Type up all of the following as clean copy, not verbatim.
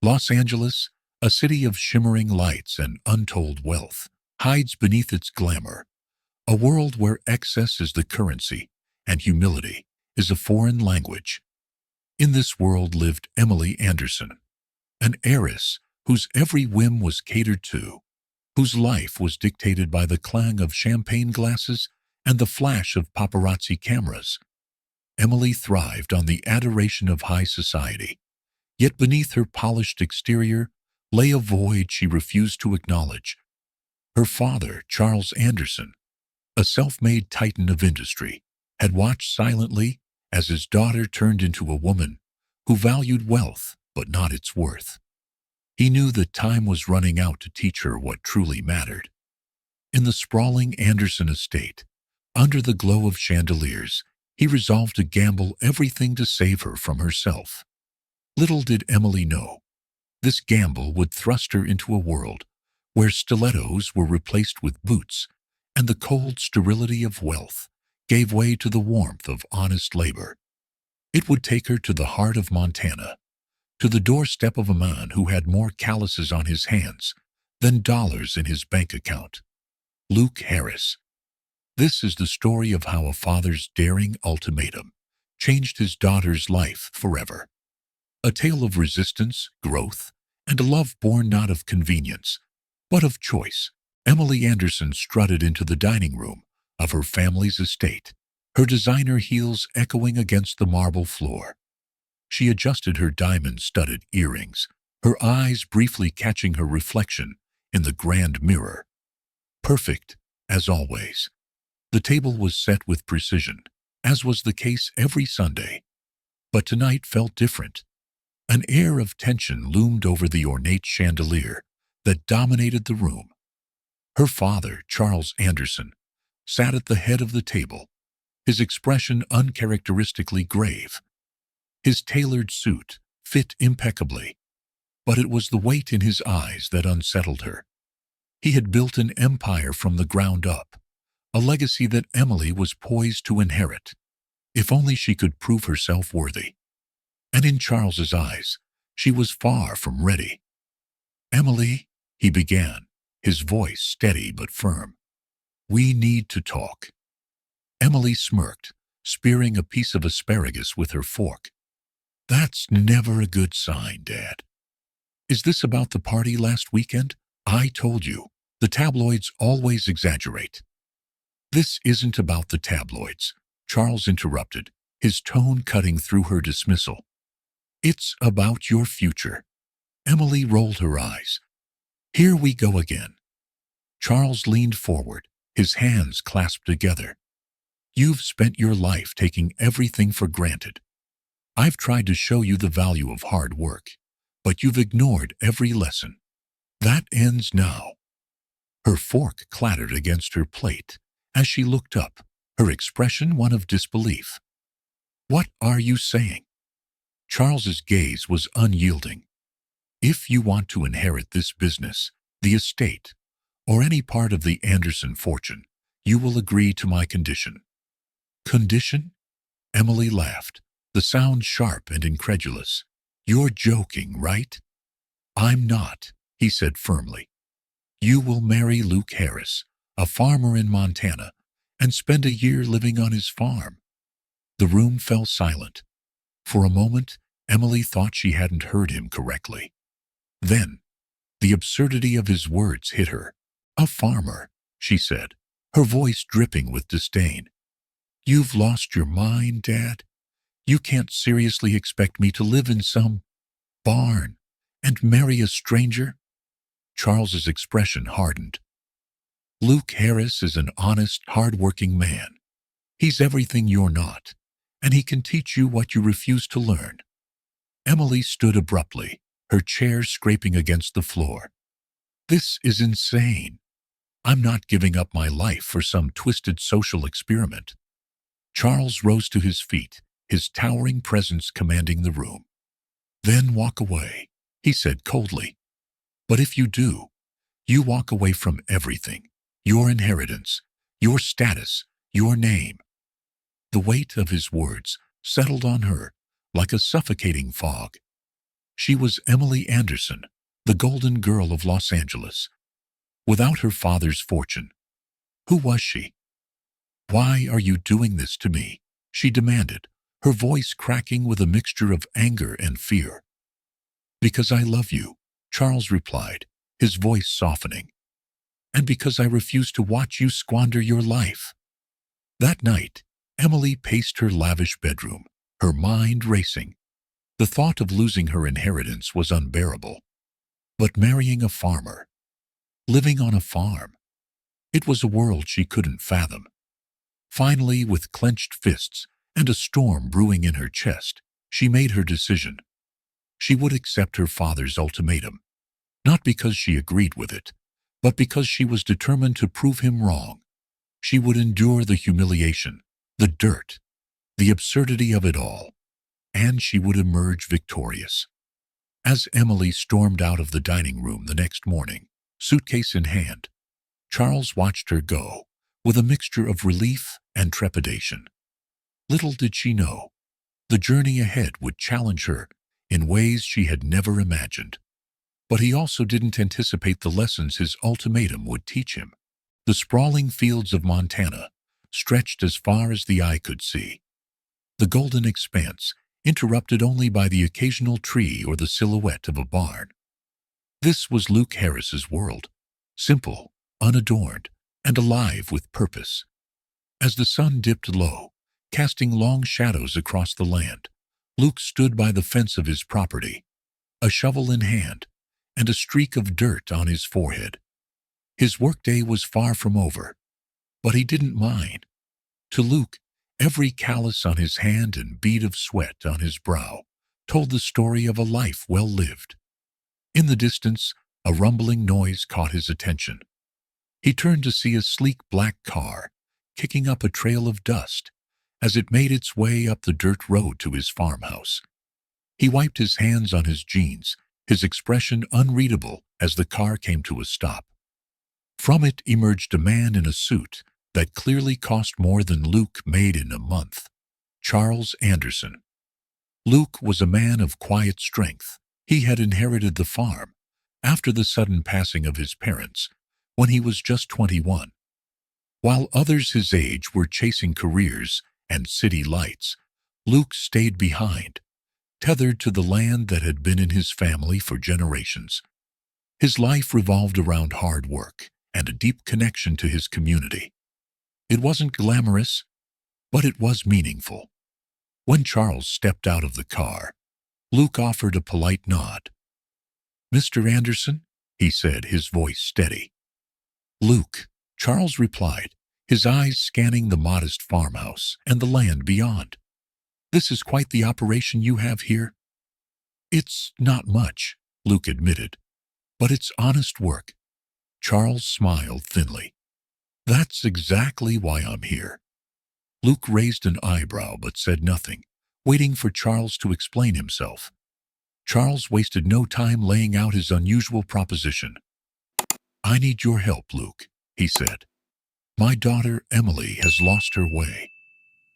Los Angeles, a city of shimmering lights and untold wealth, hides beneath its glamour. A world where excess is the currency and humility is a foreign language. In this world lived Emily Anderson, an heiress whose every whim was catered to, whose life was dictated by the clang of champagne glasses and the flash of paparazzi cameras. Emily thrived on the adoration of high society, yet beneath her polished exterior lay a void she refused to acknowledge. Her father, Charles Anderson, a self-made titan of industry, had watched silently as his daughter turned into a woman who valued wealth but not its worth. He knew that time was running out to teach her what truly mattered. In the sprawling Anderson estate, under the glow of chandeliers, he resolved to gamble everything to save her from herself. Little did Emily know, this gamble would thrust her into a world where stilettos were replaced with boots and the cold sterility of wealth gave way to the warmth of honest labor. It would take her to the heart of Montana, to the doorstep of a man who had more calluses on his hands than dollars in his bank account. Luke Harris. This is the story of how a father's daring ultimatum changed his daughter's life forever. A tale of resistance, growth, and a love born not of convenience, but of choice. Emily Anderson strutted into the dining room of her family's estate, her designer heels echoing against the marble floor. She adjusted her diamond-studded earrings, her eyes briefly catching her reflection in the grand mirror. Perfect, as always. The table was set with precision, as was the case every Sunday. But tonight felt different. An air of tension loomed over the ornate chandelier that dominated the room. Her father, Charles Anderson, sat at the head of the table, his expression uncharacteristically grave. His tailored suit fit impeccably, but it was the weight in his eyes that unsettled her. He had built an empire from the ground up, a legacy that Emily was poised to inherit, if only she could prove herself worthy. And in Charles's eyes, she was far from ready. "Emily," he began, his voice steady but firm, "we need to talk." Emily smirked, spearing a piece of asparagus with her fork. "That's never a good sign, Dad. Is this about the party last weekend? I told you, the tabloids always exaggerate." "This isn't about the tabloids," Charles interrupted, his tone cutting through her dismissal. "It's about your future." Emily rolled her eyes. "Here we go again." Charles leaned forward, his hands clasped together. "You've spent your life taking everything for granted. I've tried to show you the value of hard work, but you've ignored every lesson. That ends now." Her fork clattered against her plate as she looked up, her expression one of disbelief. "What are you saying?" Charles's gaze was unyielding. "If you want to inherit this business, the estate, or any part of the Anderson fortune, you will agree to my condition." "Condition?" Emily laughed, the sound sharp and incredulous. "You're joking, right?" "I'm not," he said firmly. "You will marry Luke Harris, a farmer in Montana, and spend a year living on his farm." The room fell silent. For a moment, Emily thought she hadn't heard him correctly. Then, the absurdity of his words hit her. "A farmer," she said, her voice dripping with disdain. "You've lost your mind, Dad. You can't seriously expect me to live in some barn and marry a stranger?" Charles's expression hardened. "Luke Harris is an honest, hard-working man. He's everything you're not, and he can teach you what you refuse to learn." Emily stood abruptly, her chair scraping against the floor. "This is insane. I'm not giving up my life for some twisted social experiment." Charles rose to his feet, his towering presence commanding the room. "Then walk away," he said coldly. "But if you do, you walk away from everything, your inheritance, your status, your name." The weight of his words settled on her like a suffocating fog. She was Emily Anderson, the golden girl of Los Angeles. Without her father's fortune, who was she? "Why are you doing this to me?" she demanded, her voice cracking with a mixture of anger and fear. "Because I love you," Charles replied, his voice softening. "And because I refuse to watch you squander your life." That night, Emily paced her lavish bedroom, her mind racing. The thought of losing her inheritance was unbearable. But marrying a farmer, living on a farm, it was a world she couldn't fathom. Finally, with clenched fists and a storm brewing in her chest, she made her decision. She would accept her father's ultimatum, not because she agreed with it, but because she was determined to prove him wrong. She would endure the humiliation, the dirt, the absurdity of it all, and she would emerge victorious. As Emily stormed out of the dining room the next morning, suitcase in hand, Charles watched her go, with a mixture of relief and trepidation. Little did she know, the journey ahead would challenge her in ways she had never imagined. But he also didn't anticipate the lessons his ultimatum would teach him. The sprawling fields of Montana stretched as far as the eye could see. The golden expanse, interrupted only by the occasional tree or the silhouette of a barn. This was Luke Harris's world, simple, unadorned, and alive with purpose. As the sun dipped low, casting long shadows across the land, Luke stood by the fence of his property, a shovel in hand, and a streak of dirt on his forehead. His workday was far from over, but he didn't mind. To Luke, every callus on his hand and bead of sweat on his brow told the story of a life well lived. In the distance, a rumbling noise caught his attention. He turned to see a sleek black car kicking up a trail of dust as it made its way up the dirt road to his farmhouse. He wiped his hands on his jeans, his expression unreadable as the car came to a stop. From it emerged a man in a suit that clearly cost more than Luke made in a month. Charles Anderson. Luke was a man of quiet strength. He had inherited the farm after the sudden passing of his parents when he was just 21. While others his age were chasing careers and city lights, Luke stayed behind, tethered to the land that had been in his family for generations. His life revolved around hard work and a deep connection to his community. It wasn't glamorous, but it was meaningful. When Charles stepped out of the car, Luke offered a polite nod. "Mr. Anderson?" he said, his voice steady. "Luke," Charles replied, his eyes scanning the modest farmhouse and the land beyond. "This is quite the operation you have here." "It's not much," Luke admitted, "but it's honest work." Charles smiled thinly. "That's exactly why I'm here." Luke raised an eyebrow but said nothing, waiting for Charles to explain himself. Charles wasted no time laying out his unusual proposition. "I need your help, Luke," he said. "My daughter, Emily, has lost her way.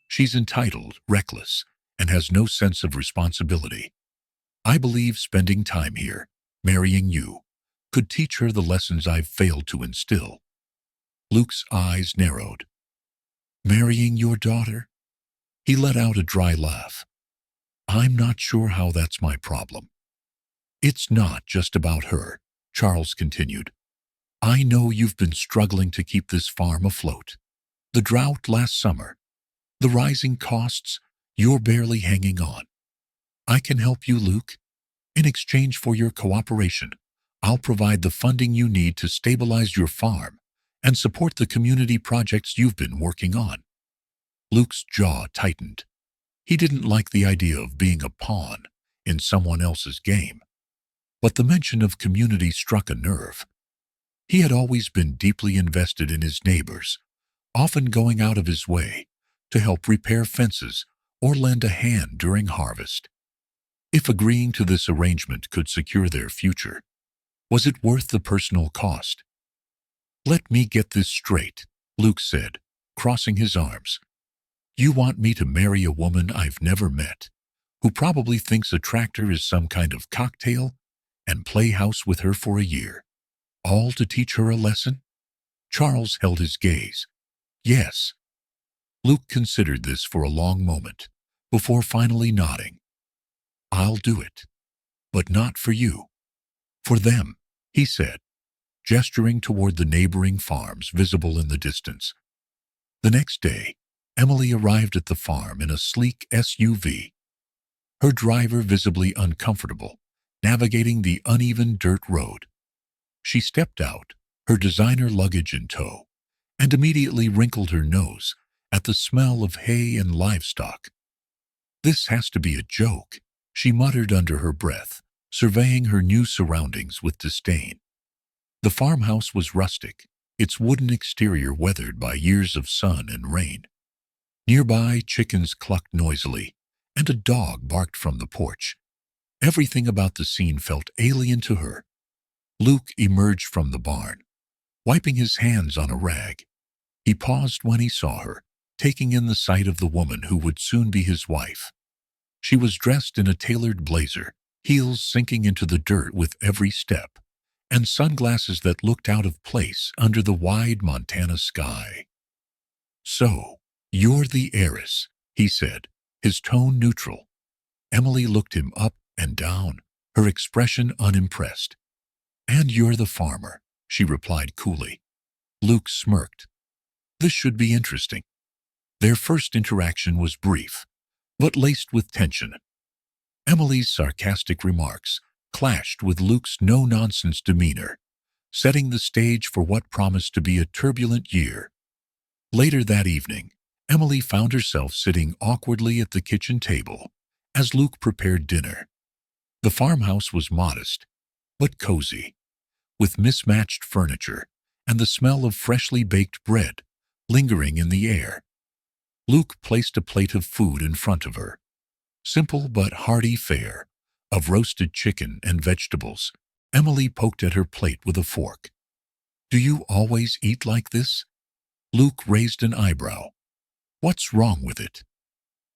She's entitled, reckless, and has no sense of responsibility. I believe spending time here, marrying you, could teach her the lessons I've failed to instill." Luke's eyes narrowed. "Marrying your daughter?" He let out a dry laugh. "I'm not sure how that's my problem." "It's not just about her," Charles continued. "I know you've been struggling to keep this farm afloat. The drought last summer, the rising costs, you're barely hanging on. I can help you, Luke. In exchange for your cooperation, I'll provide the funding you need to stabilize your farm and support the community projects you've been working on." Luke's jaw tightened. He didn't like the idea of being a pawn in someone else's game. But the mention of community struck a nerve. He had always been deeply invested in his neighbors, often going out of his way to help repair fences or lend a hand during harvest. If agreeing to this arrangement could secure their future, was it worth the personal cost? "Let me get this straight," Luke said, crossing his arms. "You want me to marry a woman I've never met, who probably thinks a tractor is some kind of cocktail, and play house with her for a year, all to teach her a lesson? Charles held his gaze. Yes. Luke considered this for a long moment, before finally nodding. I'll do it. But not for you. For them, he said, gesturing toward the neighboring farms visible in the distance. The next day, Emily arrived at the farm in a sleek SUV, her driver visibly uncomfortable, navigating the uneven dirt road. She stepped out, her designer luggage in tow, and immediately wrinkled her nose at the smell of hay and livestock. This has to be a joke, she muttered under her breath, surveying her new surroundings with disdain. The farmhouse was rustic, its wooden exterior weathered by years of sun and rain. Nearby, chickens clucked noisily, and a dog barked from the porch. Everything about the scene felt alien to her. Luke emerged from the barn, wiping his hands on a rag. He paused when he saw her, taking in the sight of the woman who would soon be his wife. She was dressed in a tailored blazer, heels sinking into the dirt with every step, and sunglasses that looked out of place under the wide Montana sky. So, you're the heiress, he said, his tone neutral. Emily looked him up and down, her expression unimpressed. And you're the farmer, she replied coolly. Luke smirked. This should be interesting. Their first interaction was brief, but laced with tension. Emily's sarcastic remarks clashed with Luke's no-nonsense demeanor, setting the stage for what promised to be a turbulent year. Later that evening, Emily found herself sitting awkwardly at the kitchen table as Luke prepared dinner. The farmhouse was modest, but cozy, with mismatched furniture and the smell of freshly baked bread lingering in the air. Luke placed a plate of food in front of her. Simple but hearty fare of roasted chicken and vegetables. Emily poked at her plate with a fork. Do you always eat like this? Luke raised an eyebrow. What's wrong with it?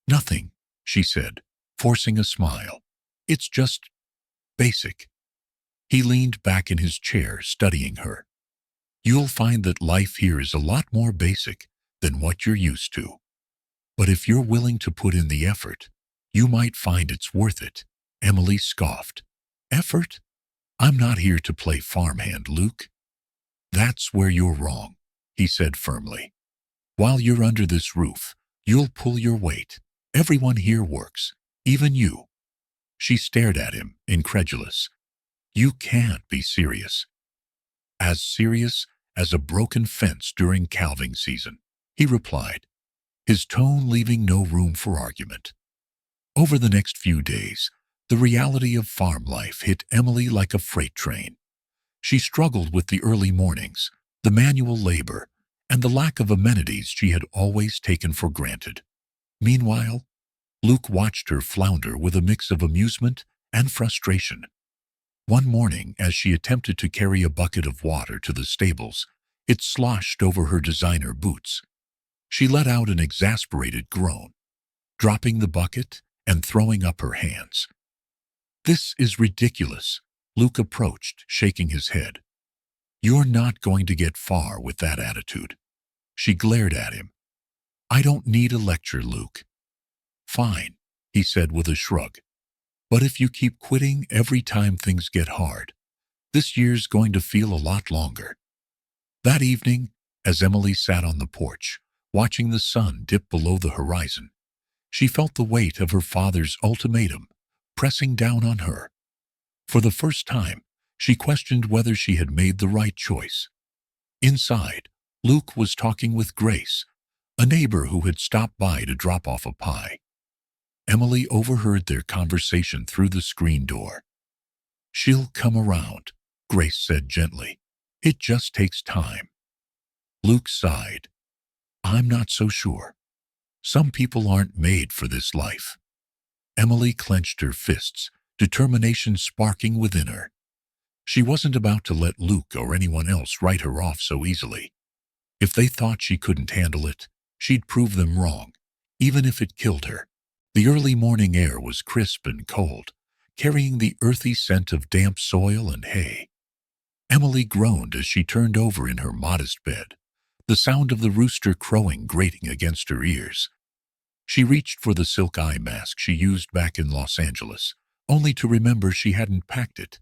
Nothing, she said, forcing a smile. It's just basic. He leaned back in his chair, studying her. You'll find that life here is a lot more basic than what you're used to. But if you're willing to put in the effort, you might find it's worth it. Emily scoffed. Effort? I'm not here to play farmhand, Luke. That's where you're wrong, he said firmly. While you're under this roof, you'll pull your weight. Everyone here works, even you. She stared at him, incredulous. You can't be serious. As serious as a broken fence during calving season, he replied, his tone leaving no room for argument. Over the next few days, the reality of farm life hit Emily like a freight train. She struggled with the early mornings, the manual labor, and the lack of amenities she had always taken for granted. Meanwhile, Luke watched her flounder with a mix of amusement and frustration. One morning, as she attempted to carry a bucket of water to the stables, it sloshed over her designer boots. She let out an exasperated groan, dropping the bucket and throwing up her hands. This is ridiculous, Luke approached, shaking his head. You're not going to get far with that attitude. She glared at him. I don't need a lecture, Luke. Fine, he said with a shrug. But if you keep quitting every time things get hard, this year's going to feel a lot longer. That evening, as Emily sat on the porch, watching the sun dip below the horizon, she felt the weight of her father's ultimatum pressing down on her. For the first time, she questioned whether she had made the right choice. Inside, Luke was talking with Grace, a neighbor who had stopped by to drop off a pie. Emily overheard their conversation through the screen door. She'll come around, Grace said gently. It just takes time. Luke sighed. I'm not so sure. Some people aren't made for this life. Emily clenched her fists, determination sparking within her. She wasn't about to let Luke or anyone else write her off so easily. If they thought she couldn't handle it, she'd prove them wrong, even if it killed her. The early morning air was crisp and cold, carrying the earthy scent of damp soil and hay. Emily groaned as she turned over in her modest bed, the sound of the rooster crowing grating against her ears. She reached for the silk eye mask she used back in Los Angeles, only to remember she hadn't packed it.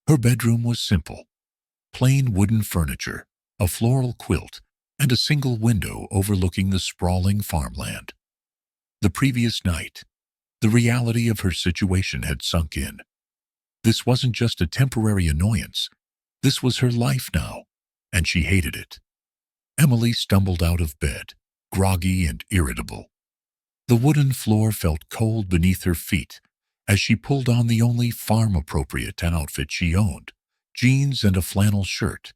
Her bedroom was simple: plain wooden furniture, a floral quilt, and a single window overlooking the sprawling farmland. The previous night, the reality of her situation had sunk in. This wasn't just a temporary annoyance. This was her life now, and she hated it. Emily stumbled out of bed, groggy and irritable. The wooden floor felt cold beneath her feet as she pulled on the only farm-appropriate outfit she owned, jeans and a flannel shirt,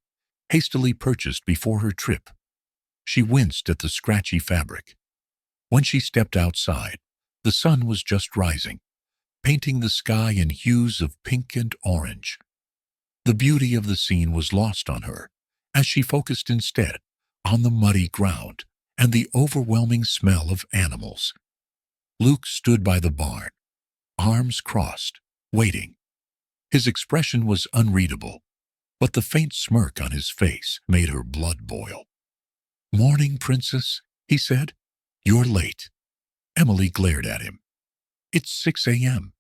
hastily purchased before her trip. She winced at the scratchy fabric. When she stepped outside, the sun was just rising, painting the sky in hues of pink and orange. The beauty of the scene was lost on her, as she focused instead on the muddy ground and the overwhelming smell of animals. Luke stood by the barn, arms crossed, waiting. His expression was unreadable, but the faint smirk on his face made her blood boil. "Morning, Princess," he said. "You're late." Emily glared at him. "It's 6 a.m.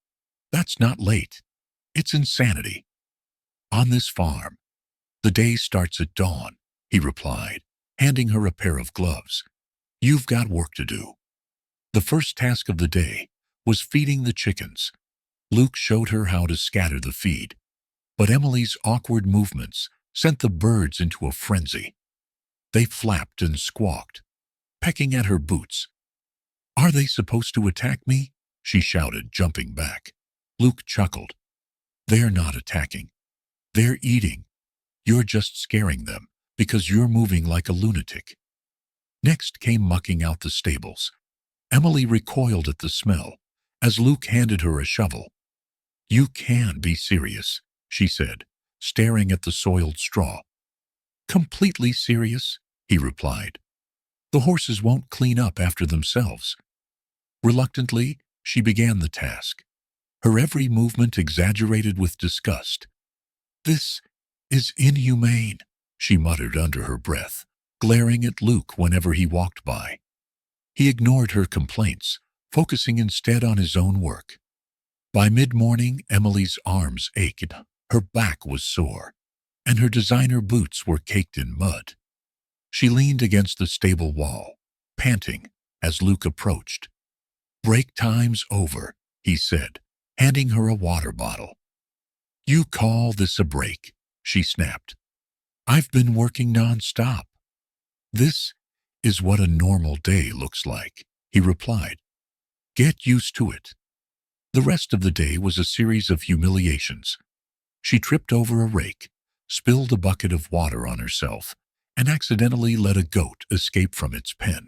That's not late. It's insanity." "On this farm, the day starts at dawn," he replied, handing her a pair of gloves. "You've got work to do." The first task of the day was feeding the chickens. Luke showed her how to scatter the feed, but Emily's awkward movements sent the birds into a frenzy. They flapped and squawked, pecking at her boots. "Are they supposed to attack me?" she shouted, jumping back. Luke chuckled. "They're not attacking. They're eating. You're just scaring them because you're moving like a lunatic." Next came mucking out the stables. Emily recoiled at the smell as Luke handed her a shovel. "You can be serious," she said, staring at the soiled straw. "Completely serious," he replied. "The horses won't clean up after themselves." Reluctantly, she began the task, her every movement exaggerated with disgust. "This is inhumane," she muttered under her breath, glaring at Luke whenever he walked by. He ignored her complaints, focusing instead on his own work. By mid-morning, Emily's arms ached, her back was sore, and her designer boots were caked in mud. She leaned against the stable wall, panting, as Luke approached. "Break time's over," he said, handing her a water bottle. "You call this a break?" she snapped. "I've been working non-stop." "This is what a normal day looks like," he replied. "Get used to it." The rest of the day was a series of humiliations. She tripped over a rake, spilled a bucket of water on herself, and accidentally let a goat escape from its pen.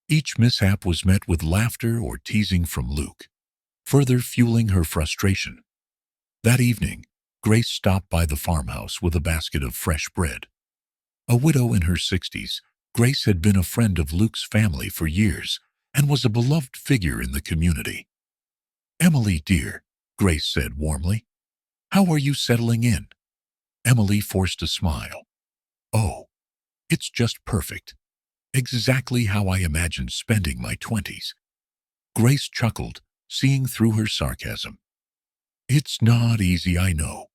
Each mishap was met with laughter or teasing from Luke, further fueling her frustration. That evening, Grace stopped by the farmhouse with a basket of fresh bread. A widow in her 60s, Grace had been a friend of Luke's family for years and was a beloved figure in the community. "Emily, dear," Grace said warmly, "how are you settling in?" Emily forced a smile. "Oh, it's just perfect. Exactly how I imagined spending my 20s. Grace chuckled, seeing through her sarcasm. "It's not easy, I know.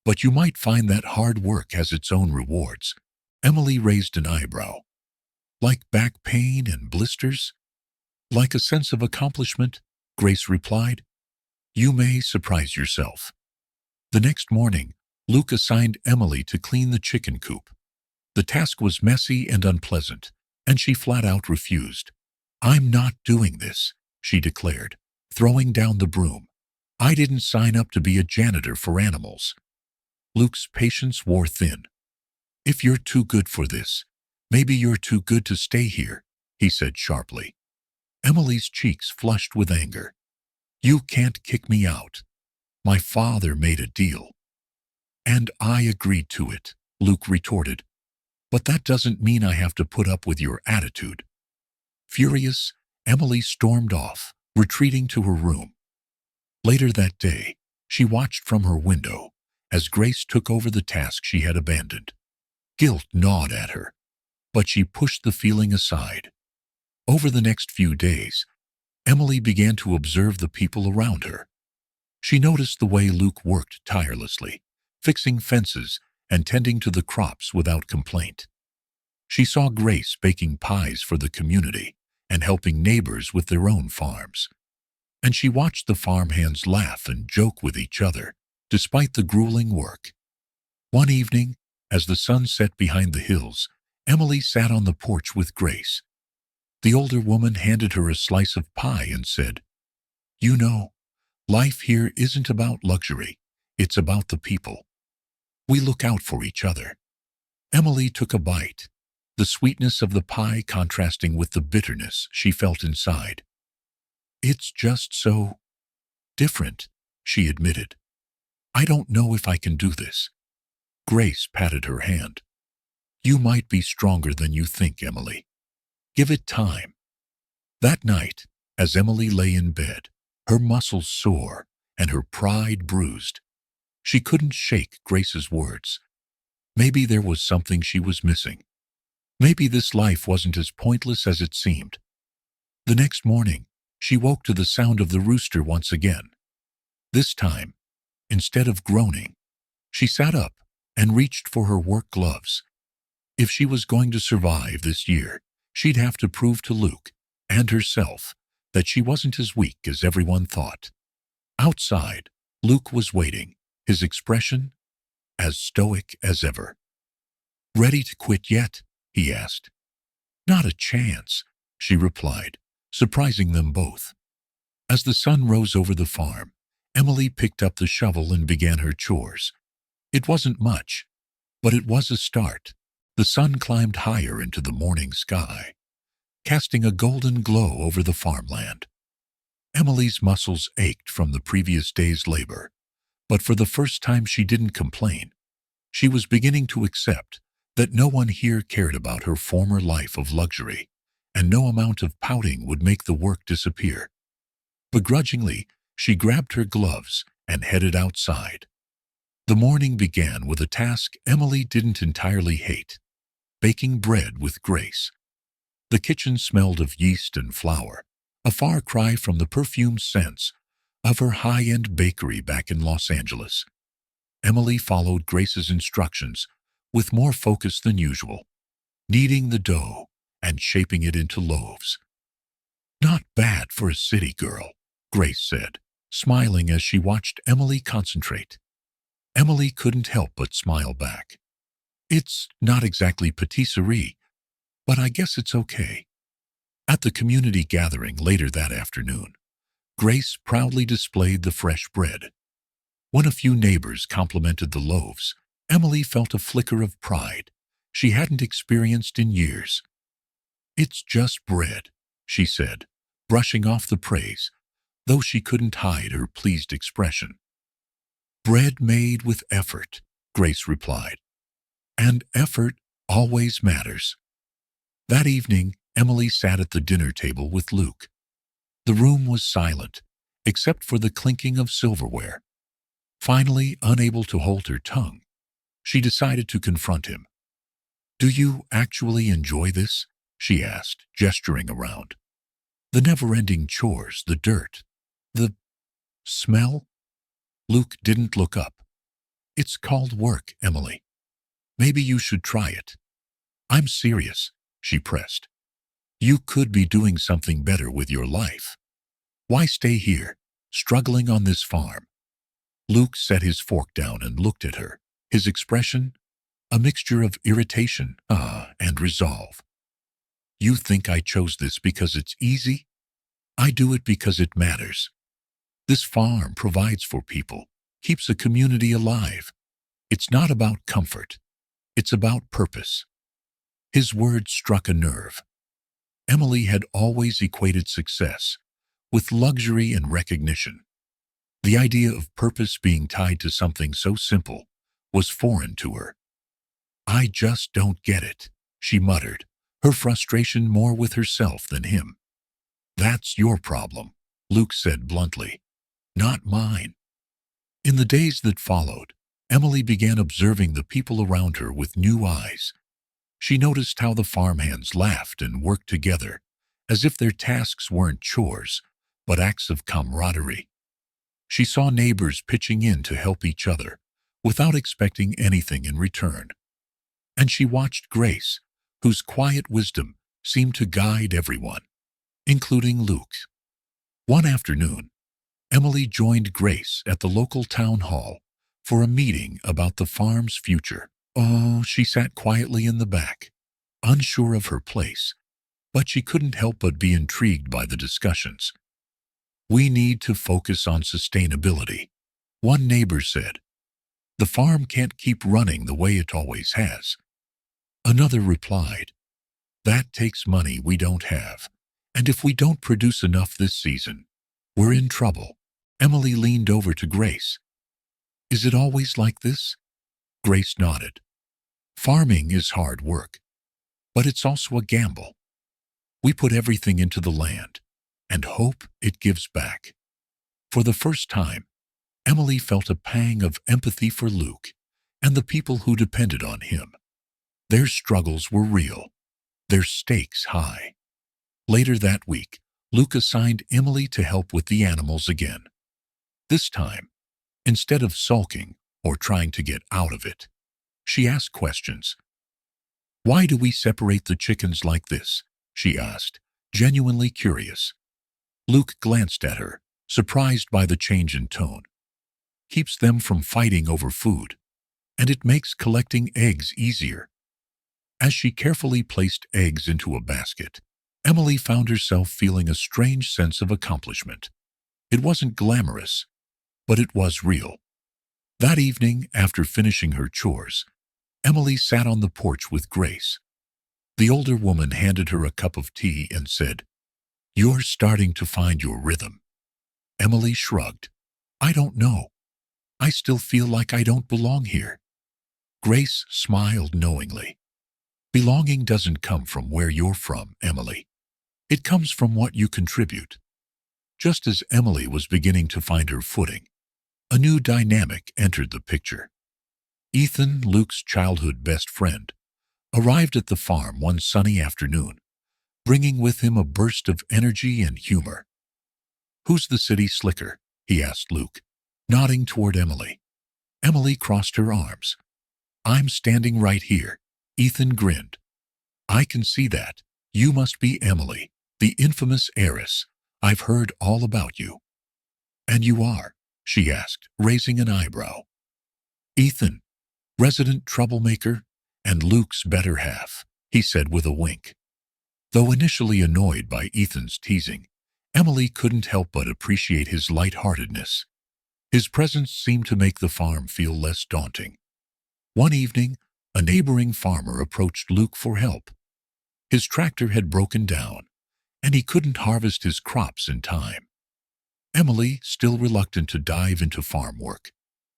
But you might find that hard work has its own rewards." Emily raised an eyebrow. "Like back pain and blisters?" "Like a sense of accomplishment," Grace replied. "You may surprise yourself." The next morning, Luke assigned Emily to clean the chicken coop. The task was messy and unpleasant, and she flat out refused. "I'm not doing this," she declared, throwing down the broom. "I didn't sign up to be a janitor for animals." Luke's patience wore thin. "If you're too good for this, maybe you're too good to stay here," he said sharply. Emily's cheeks flushed with anger. "You can't kick me out. My father made a deal." "And I agreed to it," Luke retorted. "But that doesn't mean I have to put up with your attitude." Furious, Emily stormed off, retreating to her room. Later that day, she watched from her window as Grace took over the task she had abandoned. Guilt gnawed at her, but she pushed the feeling aside. Over the next few days, Emily began to observe the people around her. She noticed the way Luke worked tirelessly, fixing fences and tending to the crops without complaint. She saw Grace baking pies for the community and helping neighbors with their own farms. And she watched the farmhands laugh and joke with each other, despite the grueling work. One evening, as the sun set behind the hills, Emily sat on the porch with Grace. The older woman handed her a slice of pie and said, "You know, life here isn't about luxury, it's about the people. We look out for each other." Emily took a bite, the sweetness of the pie contrasting with the bitterness she felt inside. "It's just so different," she admitted. "I don't know if I can do this." Grace patted her hand. "You might be stronger than you think, Emily. Give it time." That night, as Emily lay in bed, her muscles sore and her pride bruised, she couldn't shake Grace's words. Maybe there was something she was missing. Maybe this life wasn't as pointless as it seemed. The next morning, she woke to the sound of the rooster once again. This time, instead of groaning, she sat up and reached for her work gloves. If she was going to survive this year, she'd have to prove to Luke and herself that she wasn't as weak as everyone thought. Outside, Luke was waiting, his expression as stoic as ever. "Ready to quit yet?" he asked. "Not a chance," she replied, surprising them both. As the sun rose over the farm, Emily picked up the shovel and began her chores. It wasn't much, but it was a start. The sun climbed higher into the morning sky, casting a golden glow over the farmland. Emily's muscles ached from the previous day's labor, but for the first time she didn't complain. She was beginning to accept that no one here cared about her former life of luxury, and no amount of pouting would make the work disappear. Begrudgingly, she grabbed her gloves and headed outside. The morning began with a task Emily didn't entirely hate: baking bread with Grace. The kitchen smelled of yeast and flour, a far cry from the perfumed scents of her high-end bakery back in Los Angeles. Emily followed Grace's instructions with more focus than usual, kneading the dough and shaping it into loaves. "Not bad for a city girl," Grace said, smiling as she watched Emily concentrate. Emily couldn't help but smile back. "It's not exactly patisserie, but I guess it's okay." At the community gathering later that afternoon, Grace proudly displayed the fresh bread. When a few neighbors complimented the loaves, Emily felt a flicker of pride she hadn't experienced in years. "It's just bread," she said, brushing off the praise, though she couldn't hide her pleased expression. "Bread made with effort," Grace replied. "And effort always matters." That evening, Emily sat at the dinner table with Luke. The room was silent, except for the clinking of silverware. Finally, unable to hold her tongue, she decided to confront him. "Do you actually enjoy this?" she asked, gesturing around. "The never-ending chores, the dirt, the smell?" Luke didn't look up. "It's called work, Emily. Maybe you should try it." "I'm serious," she pressed. "You could be doing something better with your life. Why stay here, struggling on this farm?" Luke set his fork down and looked at her, his expression a mixture of irritation, and resolve. "You think I chose this because it's easy? I do it because it matters. This farm provides for people, keeps a community alive. It's not about comfort. It's about purpose." His words struck a nerve. Emily had always equated success with luxury and recognition. The idea of purpose being tied to something so simple was foreign to her. "I just don't get it," she muttered, her frustration more with herself than him. "That's your problem," Luke said bluntly. Not mine. In the days that followed, Emily began observing the people around her with new eyes. She noticed how the farmhands laughed and worked together, as if their tasks weren't chores, but acts of camaraderie. She saw neighbors pitching in to help each other, without expecting anything in return. And she watched Grace, whose quiet wisdom seemed to guide everyone, including Luke. One afternoon, Emily joined Grace at the local town hall for a meeting about the farm's future. Oh, she sat quietly in the back, unsure of her place, but she couldn't help but be intrigued by the discussions. We need to focus on sustainability, one neighbor said. The farm can't keep running the way it always has. Another replied, that takes money we don't have, and if we don't produce enough this season, we're in trouble. Emily leaned over to Grace. Is it always like this? Grace nodded. Farming is hard work, but it's also a gamble. We put everything into the land and hope it gives back. For the first time, Emily felt a pang of empathy for Luke and the people who depended on him. Their struggles were real, their stakes high. Later that week, Luke assigned Emily to help with the animals again. This time, instead of sulking or trying to get out of it, she asked questions. Why do we separate the chickens like this? She asked, genuinely curious. Luke glanced at her, surprised by the change in tone. Keeps them from fighting over food, and it makes collecting eggs easier. As she carefully placed eggs into a basket, Emily found herself feeling a strange sense of accomplishment. It wasn't glamorous, but it was real. That evening, after finishing her chores, Emily sat on the porch with Grace. The older woman handed her a cup of tea and said, You're starting to find your rhythm. Emily shrugged. I don't know. I still feel like I don't belong here. Grace smiled knowingly. Belonging doesn't come from where you're from, Emily. It comes from what you contribute. Just as Emily was beginning to find her footing, a new dynamic entered the picture. Ethan, Luke's childhood best friend, arrived at the farm one sunny afternoon, bringing with him a burst of energy and humor. Who's the city slicker? He asked Luke, nodding toward Emily. Emily crossed her arms. I'm standing right here. Ethan grinned. I can see that. You must be Emily, the infamous heiress. I've heard all about you. And you are? She asked, raising an eyebrow. Ethan, resident troublemaker, and Luke's better half, he said with a wink. Though initially annoyed by Ethan's teasing, Emily couldn't help but appreciate his lightheartedness. His presence seemed to make the farm feel less daunting. One evening, a neighboring farmer approached Luke for help. His tractor had broken down, and he couldn't harvest his crops in time. Emily, still reluctant to dive into farm work,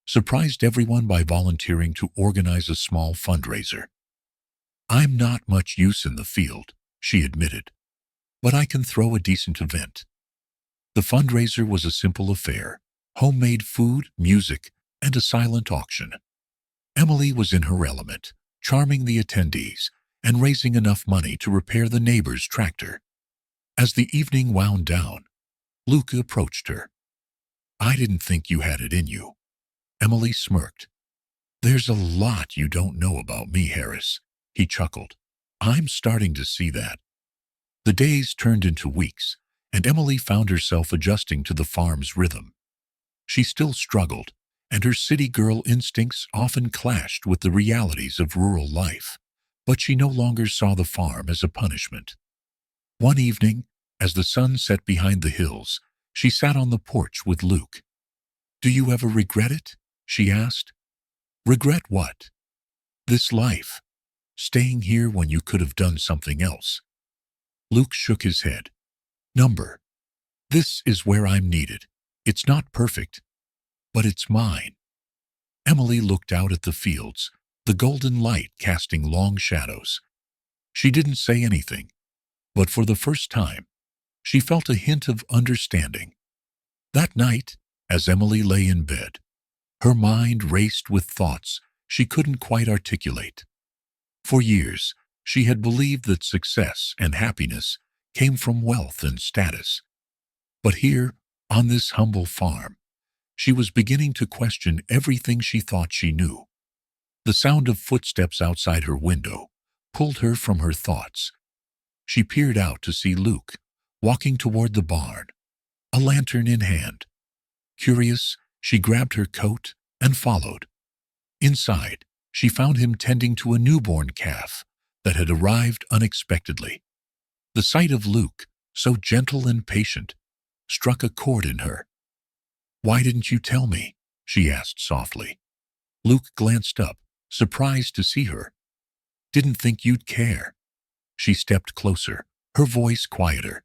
surprised everyone by volunteering to organize a small fundraiser. I'm not much use in the field, she admitted, but I can throw a decent event. The fundraiser was a simple affair, homemade food, music, and a silent auction. Emily was in her element, charming the attendees and raising enough money to repair the neighbor's tractor. As the evening wound down, Luke approached her. I didn't think you had it in you. Emily smirked. There's a lot you don't know about me, Harris, he chuckled. I'm starting to see that. The days turned into weeks, and Emily found herself adjusting to the farm's rhythm. She still struggled, and her city girl instincts often clashed with the realities of rural life, but she no longer saw the farm as a punishment. One evening, as the sun set behind the hills, she sat on the porch with Luke. Do you ever regret it? She asked. Regret what? This life. Staying here when you could have done something else. Luke shook his head. This is where I'm needed. It's not perfect, but it's mine. Emily looked out at the fields, the golden light casting long shadows. She didn't say anything, but for the first time, she felt a hint of understanding. That night, as Emily lay in bed, her mind raced with thoughts she couldn't quite articulate. For years, she had believed that success and happiness came from wealth and status. But here, on this humble farm, she was beginning to question everything she thought she knew. The sound of footsteps outside her window pulled her from her thoughts. She peered out to see Luke, walking toward the barn, a lantern in hand. Curious, she grabbed her coat and followed. Inside, she found him tending to a newborn calf that had arrived unexpectedly. The sight of Luke, so gentle and patient, struck a chord in her. "Why didn't you tell me?" she asked softly. Luke glanced up, surprised to see her. "Didn't think you'd care." She stepped closer, her voice quieter.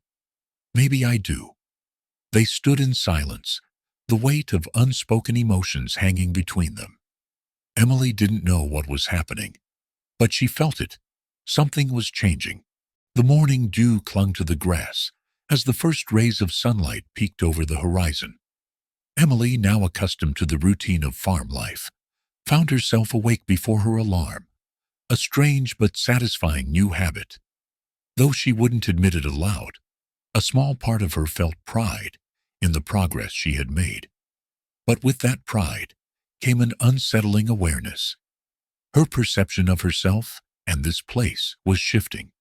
"Maybe I do." They stood in silence, the weight of unspoken emotions hanging between them. Emily didn't know what was happening, but she felt it. Something was changing. The morning dew clung to the grass as the first rays of sunlight peeked over the horizon. Emily, now accustomed to the routine of farm life, found herself awake before her alarm, a strange but satisfying new habit. Though she wouldn't admit it aloud, a small part of her felt pride in the progress she had made. But with that pride came an unsettling awareness. Her perception of herself and this place was shifting.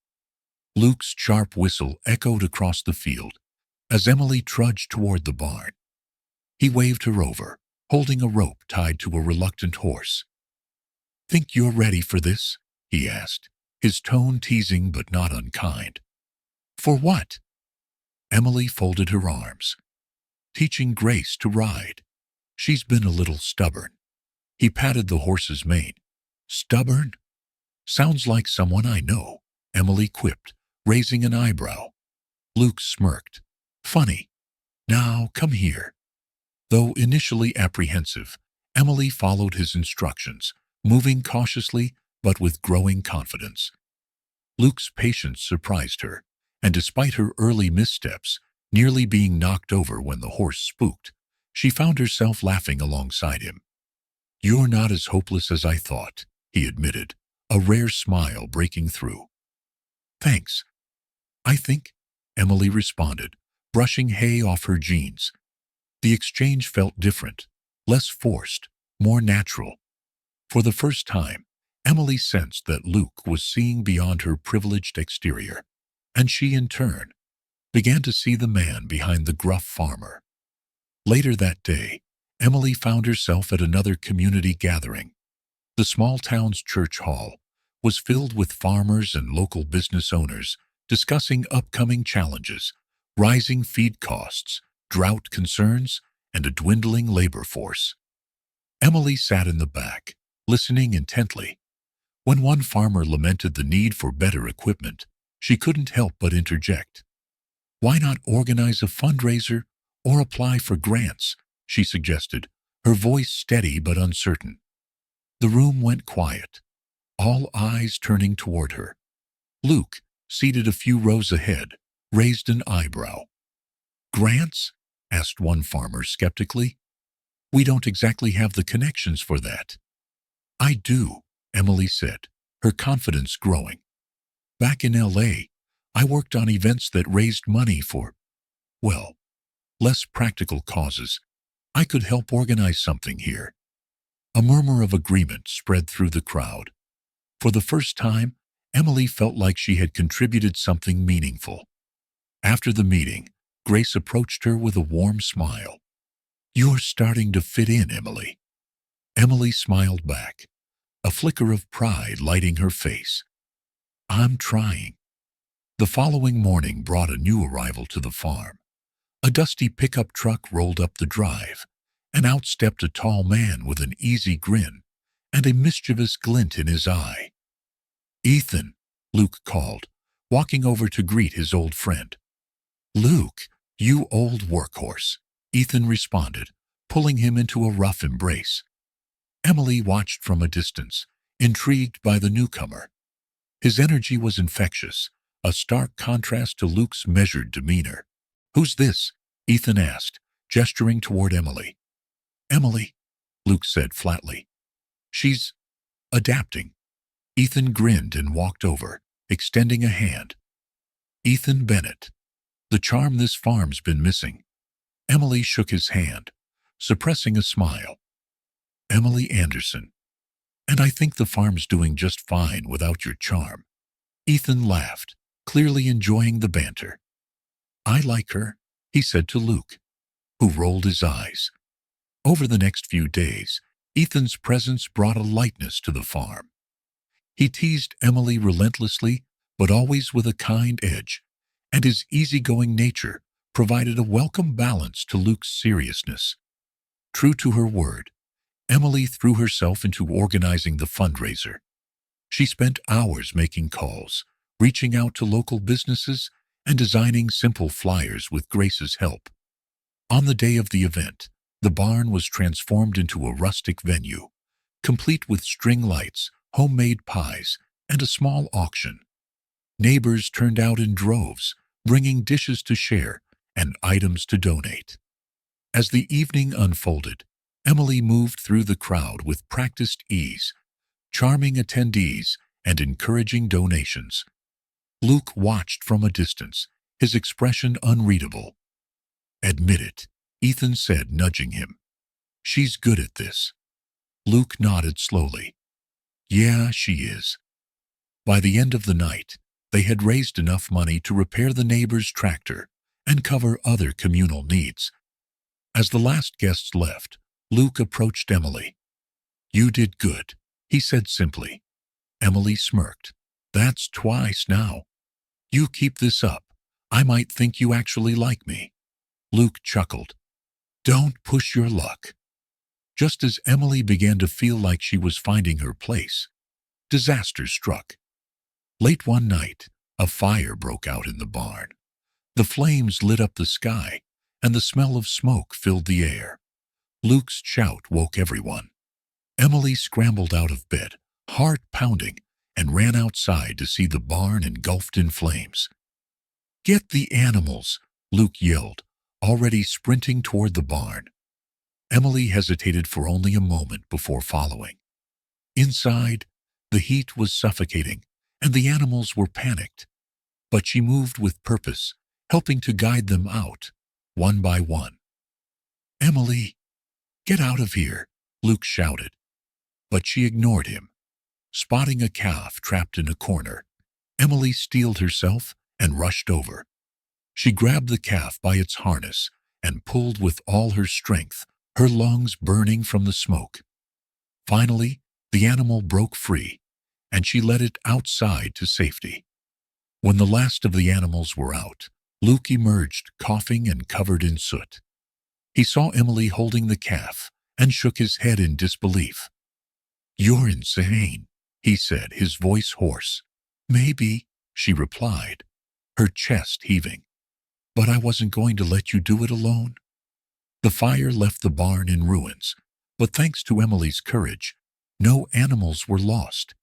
Luke's sharp whistle echoed across the field as Emily trudged toward the barn. He waved her over, holding a rope tied to a reluctant horse. "Think you're ready for this?" he asked, his tone teasing but not unkind. "For what?" Emily folded her arms. "Teaching Grace to ride. She's been a little stubborn." He patted the horse's mane. "Stubborn? Sounds like someone I know," Emily quipped, raising an eyebrow. Luke smirked. "Funny. Now, come here." Though initially apprehensive, Emily followed his instructions, moving cautiously but with growing confidence. Luke's patience surprised her, and despite her early missteps, nearly being knocked over when the horse spooked, she found herself laughing alongside him. "You're not as hopeless as I thought," he admitted, a rare smile breaking through. "Thanks. I think," Emily responded, brushing hay off her jeans. The exchange felt different, less forced, more natural. For the first time, Emily sensed that Luke was seeing beyond her privileged exterior, and she, in turn, began to see the man behind the gruff farmer. Later that day, Emily found herself at another community gathering. The small town's church hall was filled with farmers and local business owners discussing upcoming challenges, rising feed costs, drought concerns, and a dwindling labor force. Emily sat in the back, listening intently. When one farmer lamented the need for better equipment, she couldn't help but interject. "Why not organize a fundraiser or apply for grants?" she suggested, her voice steady but uncertain. The room went quiet, all eyes turning toward her. Luke, seated a few rows ahead, raised an eyebrow. "Grants?" asked one farmer skeptically. "We don't exactly have the connections for that." "I do," Emily said, her confidence growing. "Back in LA, I worked on events that raised money for, well, less practical causes. I could help organize something here." A murmur of agreement spread through the crowd. For the first time, Emily felt like she had contributed something meaningful. After the meeting, Grace approached her with a warm smile. "You're starting to fit in, Emily." Emily smiled back, a flicker of pride lighting her face. "I'm trying." The following morning brought a new arrival to the farm. A dusty pickup truck rolled up the drive, and out stepped a tall man with an easy grin and a mischievous glint in his eye. "Ethan," Luke called, walking over to greet his old friend. "Luke, you old workhorse," Ethan responded, pulling him into a rough embrace. Emily watched from a distance, intrigued by the newcomer. His energy was infectious, a stark contrast to Luke's measured demeanor. "Who's this?" Ethan asked, gesturing toward Emily. "Emily," Luke said flatly. "She's adapting." Ethan grinned and walked over, extending a hand. "Ethan Bennett. The charm this farm's been missing." Emily shook his hand, suppressing a smile. "Emily Anderson. And I think the farm's doing just fine without your charm." Ethan laughed, clearly enjoying the banter. "I like her," he said to Luke, who rolled his eyes. Over the next few days, Ethan's presence brought a lightness to the farm. He teased Emily relentlessly, but always with a kind edge, and his easygoing nature provided a welcome balance to Luke's seriousness. True to her word, Emily threw herself into organizing the fundraiser. She spent hours making calls, reaching out to local businesses, and designing simple flyers with Grace's help. On the day of the event, the barn was transformed into a rustic venue, complete with string lights, homemade pies, and a small auction. Neighbors turned out in droves, bringing dishes to share and items to donate. As the evening unfolded, Emily moved through the crowd with practiced ease, charming attendees and encouraging donations. Luke watched from a distance, his expression unreadable. "Admit it," Ethan said, nudging him. "She's good at this." Luke nodded slowly. "Yeah, she is." By the end of the night, they had raised enough money to repair the neighbor's tractor and cover other communal needs. As the last guests left, Luke approached Emily. "You did good," he said simply. Emily smirked. "That's twice now. You keep this up. I might think you actually like me." Luke chuckled. "Don't push your luck." Just as Emily began to feel like she was finding her place, disaster struck. Late one night, a fire broke out in the barn. The flames lit up the sky, and the smell of smoke filled the air. Luke's shout woke everyone. Emily scrambled out of bed, heart pounding, and ran outside to see the barn engulfed in flames. "Get the animals!" Luke yelled, already sprinting toward the barn. Emily hesitated for only a moment before following. Inside, the heat was suffocating, and the animals were panicked. But she moved with purpose, helping to guide them out, one by one. "Emily, get out of here!" Luke shouted. But she ignored him. Spotting a calf trapped in a corner, Emily steeled herself and rushed over. She grabbed the calf by its harness and pulled with all her strength, her lungs burning from the smoke. Finally, the animal broke free, and she led it outside to safety. When the last of the animals were out, Luke emerged, coughing and covered in soot. He saw Emily holding the calf and shook his head in disbelief. "You're insane," he said, his voice hoarse. "Maybe," she replied, her chest heaving. "But I wasn't going to let you do it alone." The fire left the barn in ruins, but thanks to Emily's courage, no animals were lost.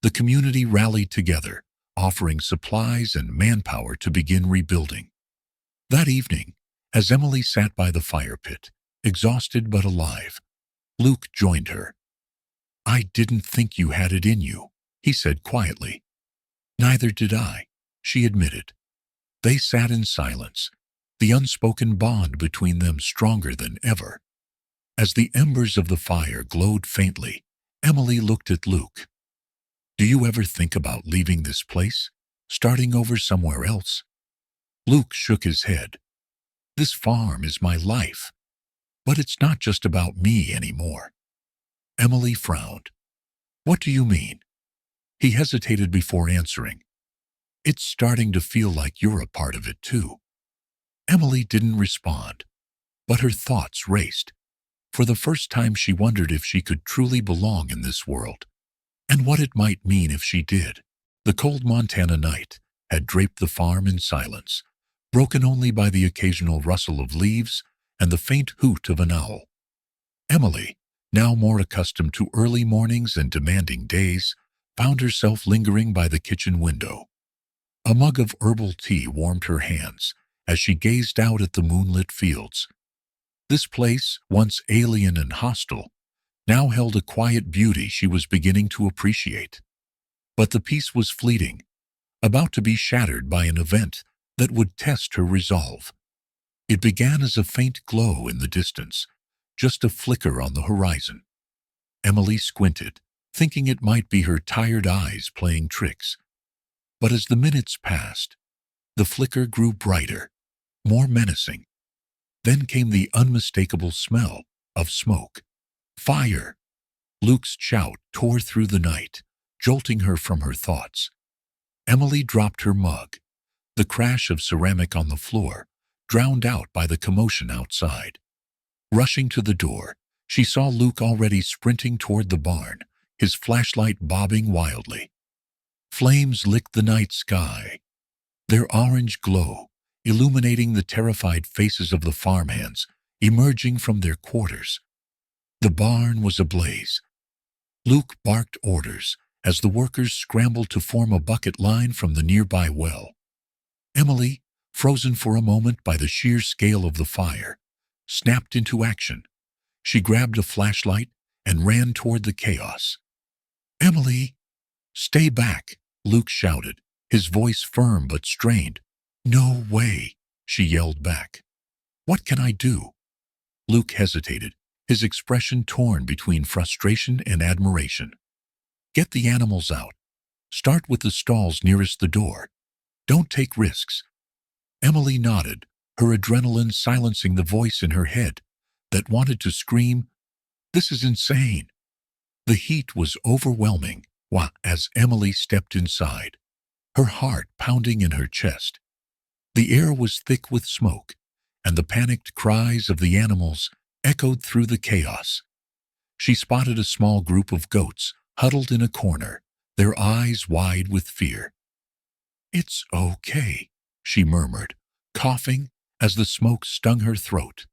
The community rallied together, offering supplies and manpower to begin rebuilding. That evening, as Emily sat by the fire pit, exhausted but alive, Luke joined her. "I didn't think you had it in you," he said quietly. "Neither did I," she admitted. They sat in silence, the unspoken bond between them stronger than ever. As the embers of the fire glowed faintly, Emily looked at Luke. "Do you ever think about leaving this place, starting over somewhere else?" Luke shook his head. "This farm is my life, but it's not just about me anymore." Emily frowned. "What do you mean?" He hesitated before answering. "It's starting to feel like you're a part of it too." Emily didn't respond, but her thoughts raced. For the first time she wondered if she could truly belong in this world, and what it might mean if she did. The cold Montana night had draped the farm in silence, broken only by the occasional rustle of leaves and the faint hoot of an owl. Emily, now more accustomed to early mornings and demanding days, found herself lingering by the kitchen window. A mug of herbal tea warmed her hands as she gazed out at the moonlit fields. This place, once alien and hostile, now held a quiet beauty she was beginning to appreciate. But the peace was fleeting, about to be shattered by an event that would test her resolve. It began as a faint glow in the distance, just a flicker on the horizon. Emily squinted, thinking it might be her tired eyes playing tricks. But as the minutes passed, the flicker grew brighter, more menacing. Then came the unmistakable smell of smoke. Fire! Luke's shout tore through the night, jolting her from her thoughts. Emily dropped her mug, the crash of ceramic on the floor, drowned out by the commotion outside. Rushing to the door, she saw Luke already sprinting toward the barn, his flashlight bobbing wildly. Flames licked the night sky, their orange glow illuminating the terrified faces of the farmhands emerging from their quarters. The barn was ablaze. Luke barked orders as the workers scrambled to form a bucket line from the nearby well. Emily, frozen for a moment by the sheer scale of the fire, snapped into action. She grabbed a flashlight and ran toward the chaos. "Emily, stay back," Luke shouted, his voice firm but strained. "No way," she yelled back. "What can I do?" Luke hesitated, his expression torn between frustration and admiration. "Get the animals out. Start with the stalls nearest the door. Don't take risks." Emily nodded, her adrenaline silencing the voice in her head that wanted to scream, "This is insane." The heat was overwhelming as Emily stepped inside, her heart pounding in her chest. The air was thick with smoke, and the panicked cries of the animals echoed through the chaos. She spotted a small group of goats huddled in a corner, their eyes wide with fear. "It's okay," she murmured, coughing as the smoke stung her throat.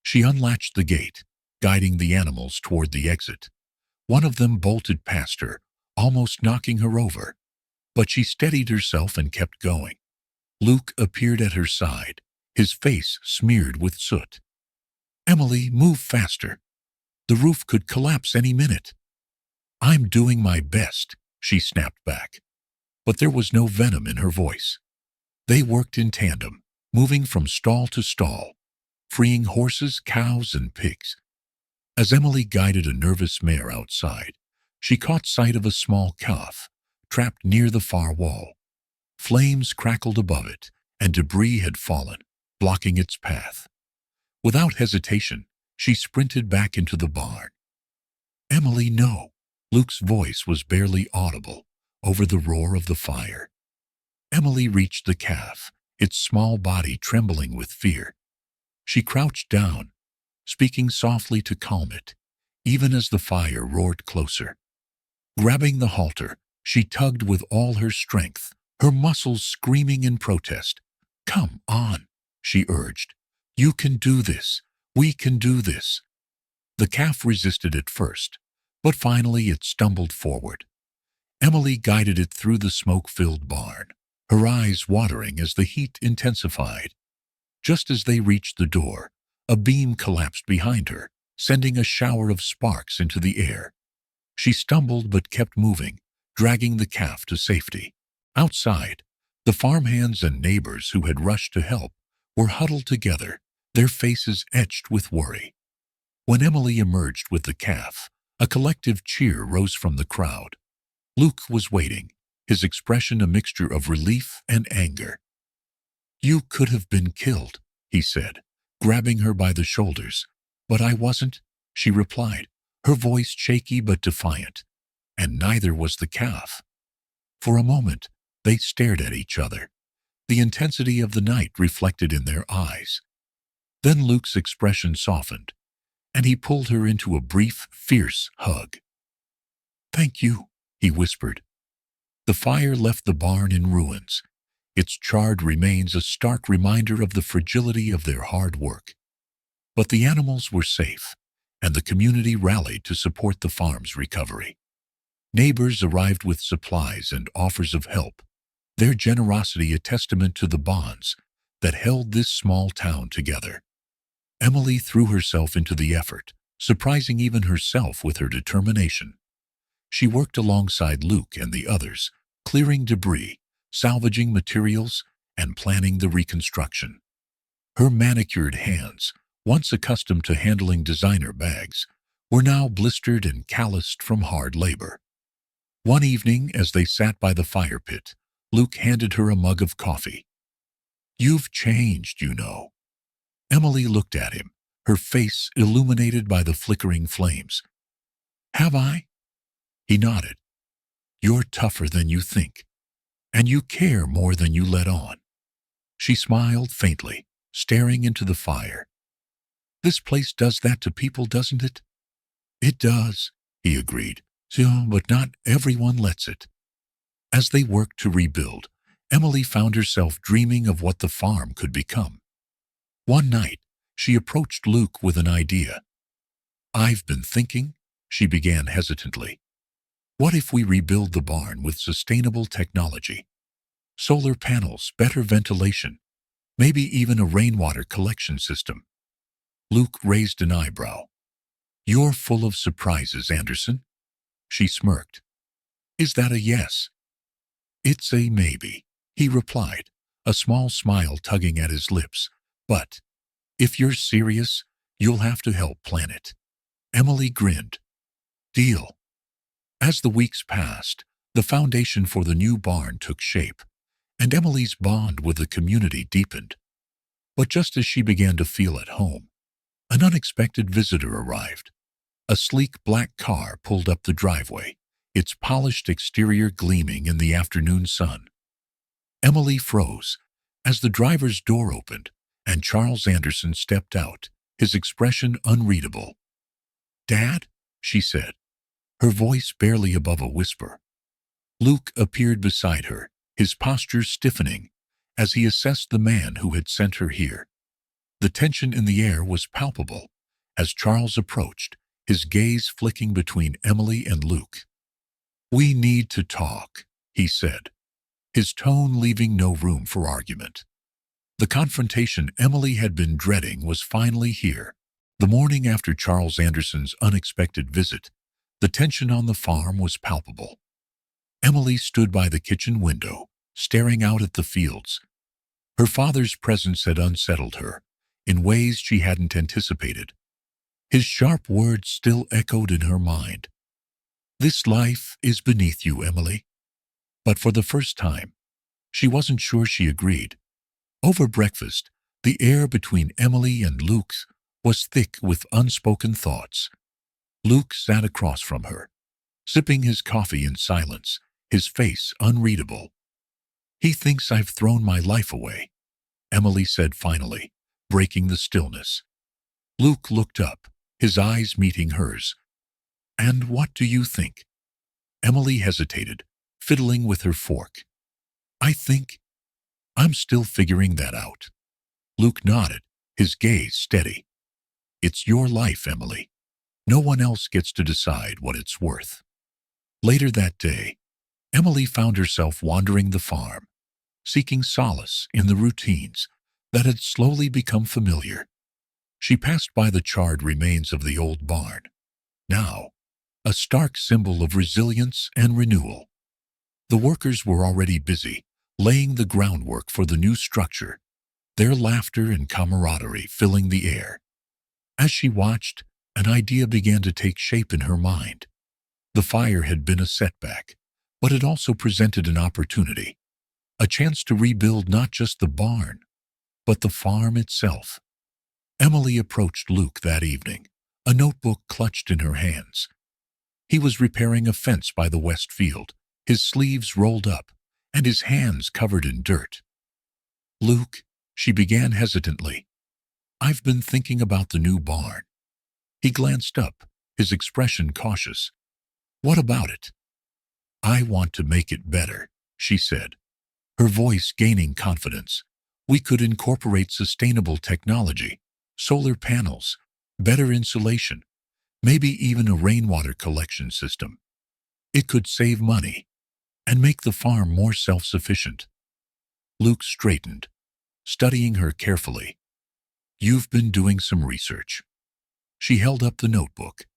She unlatched the gate, guiding the animals toward the exit. One of them bolted past her, almost knocking her over, but she steadied herself and kept going. Luke appeared at her side, his face smeared with soot. "Emily, move faster. The roof could collapse any minute." "I'm doing my best," she snapped back. But there was no venom in her voice. They worked in tandem, moving from stall to stall, freeing horses, cows, and pigs. As Emily guided a nervous mare outside, she caught sight of a small calf, trapped near the far wall. Flames crackled above it, and debris had fallen, blocking its path. Without hesitation, she sprinted back into the barn. "Emily, no!" Luke's voice was barely audible over the roar of the fire. Emily reached the calf, its small body trembling with fear. She crouched down, speaking softly to calm it, even as the fire roared closer. Grabbing the halter, she tugged with all her strength, her muscles screaming in protest. "Come on," she urged. "You can do this. We can do this." The calf resisted at first, but finally it stumbled forward. Emily guided it through the smoke-filled barn, her eyes watering as the heat intensified. Just as they reached the door, a beam collapsed behind her, sending a shower of sparks into the air. She stumbled but kept moving, dragging the calf to safety. Outside, the farmhands and neighbors who had rushed to help were huddled together, their faces etched with worry. When Emily emerged with the calf, a collective cheer rose from the crowd. Luke was waiting, his expression a mixture of relief and anger. "You could have been killed," he said, grabbing her by the shoulders. "But I wasn't," she replied, her voice shaky but defiant. And neither was the calf. For a moment, they stared at each other, the intensity of the night reflected in their eyes. Then Luke's expression softened, and he pulled her into a brief, fierce hug. "Thank you," he whispered. The fire left the barn in ruins, its charred remains a stark reminder of the fragility of their hard work. But the animals were safe, and the community rallied to support the farm's recovery. Neighbors arrived with supplies and offers of help, their generosity a testament to the bonds that held this small town together. Emily threw herself into the effort, surprising even herself with her determination. She worked alongside Luke and the others, clearing debris, salvaging materials, and planning the reconstruction. Her manicured hands, once accustomed to handling designer bags, were now blistered and calloused from hard labor. One evening, as they sat by the fire pit, Luke handed her a mug of coffee. "You've changed, you know." Emily looked at him, her face illuminated by the flickering flames. "Have I?" He nodded. "You're tougher than you think, and you care more than you let on." She smiled faintly, staring into the fire. "This place does that to people, doesn't it?" "It does," he agreed. "So, but not everyone lets it." As they worked to rebuild, Emily found herself dreaming of what the farm could become. One night, she approached Luke with an idea. "I've been thinking," she began hesitantly. "What if we rebuild the barn with sustainable technology? Solar panels, better ventilation, maybe even a rainwater collection system." Luke raised an eyebrow. "You're full of surprises, Anderson." She smirked. "Is that a yes?" "It's a maybe," he replied, a small smile tugging at his lips. "But if you're serious, you'll have to help plan it." Emily grinned. "Deal." As the weeks passed, the foundation for the new barn took shape, and Emily's bond with the community deepened. But just as she began to feel at home, an unexpected visitor arrived. A sleek black car pulled up the driveway, its polished exterior gleaming in the afternoon sun. Emily froze as the driver's door opened and Charles Anderson stepped out, his expression unreadable. "Dad?" she said, her voice barely above a whisper. Luke appeared beside her, his posture stiffening as he assessed the man who had sent her here. The tension in the air was palpable as Charles approached, his gaze flicking between Emily and Luke. "We need to talk," he said, his tone leaving no room for argument. The confrontation Emily had been dreading was finally here. The morning after Charles Anderson's unexpected visit, the tension on the farm was palpable. Emily stood by the kitchen window, staring out at the fields. Her father's presence had unsettled her in ways she hadn't anticipated. His sharp words still echoed in her mind. "This life is beneath you, Emily." But for the first time, she wasn't sure she agreed. Over breakfast, the air between Emily and Luke was thick with unspoken thoughts. Luke sat across from her, sipping his coffee in silence, his face unreadable. "He thinks I've thrown my life away," Emily said finally, breaking the stillness. Luke looked up, his eyes meeting hers. "And what do you think?" Emily hesitated, fiddling with her fork. "I think I'm still figuring that out." Luke nodded, his gaze steady. "It's your life, Emily. No one else gets to decide what it's worth." Later that day, Emily found herself wandering the farm, seeking solace in the routines that had slowly become familiar. She passed by the charred remains of the old barn, now a stark symbol of resilience and renewal. The workers were already busy, laying the groundwork for the new structure, their laughter and camaraderie filling the air. As she watched, an idea began to take shape in her mind. The fire had been a setback, but it also presented an opportunity, a chance to rebuild not just the barn, but the farm itself. Emily approached Luke that evening, a notebook clutched in her hands. He was repairing a fence by the west field, his sleeves rolled up and his hands covered in dirt. "Luke," she began hesitantly, "I've been thinking about the new barn." He glanced up, his expression cautious. "What about it?" "I want to make it better," she said, her voice gaining confidence. "We could incorporate sustainable technology, solar panels, better insulation, maybe even a rainwater collection system. It could save money and make the farm more self-sufficient." Luke straightened, studying her carefully. You've been doing some research. She held up the notebook.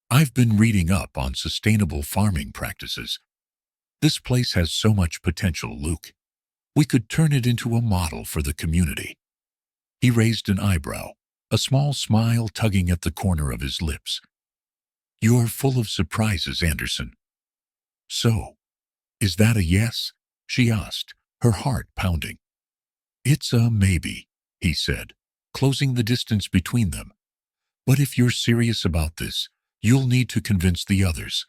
I've been reading up on sustainable farming practices. This place has so much potential, Luke. We could turn it into a model for the community. He raised an eyebrow, a small smile tugging at the corner of his lips. You're full of surprises, Anderson. So, is that a yes? She asked, her heart pounding. It's a maybe, he said, closing the distance between them. But if you're serious about this, you'll need to convince the others.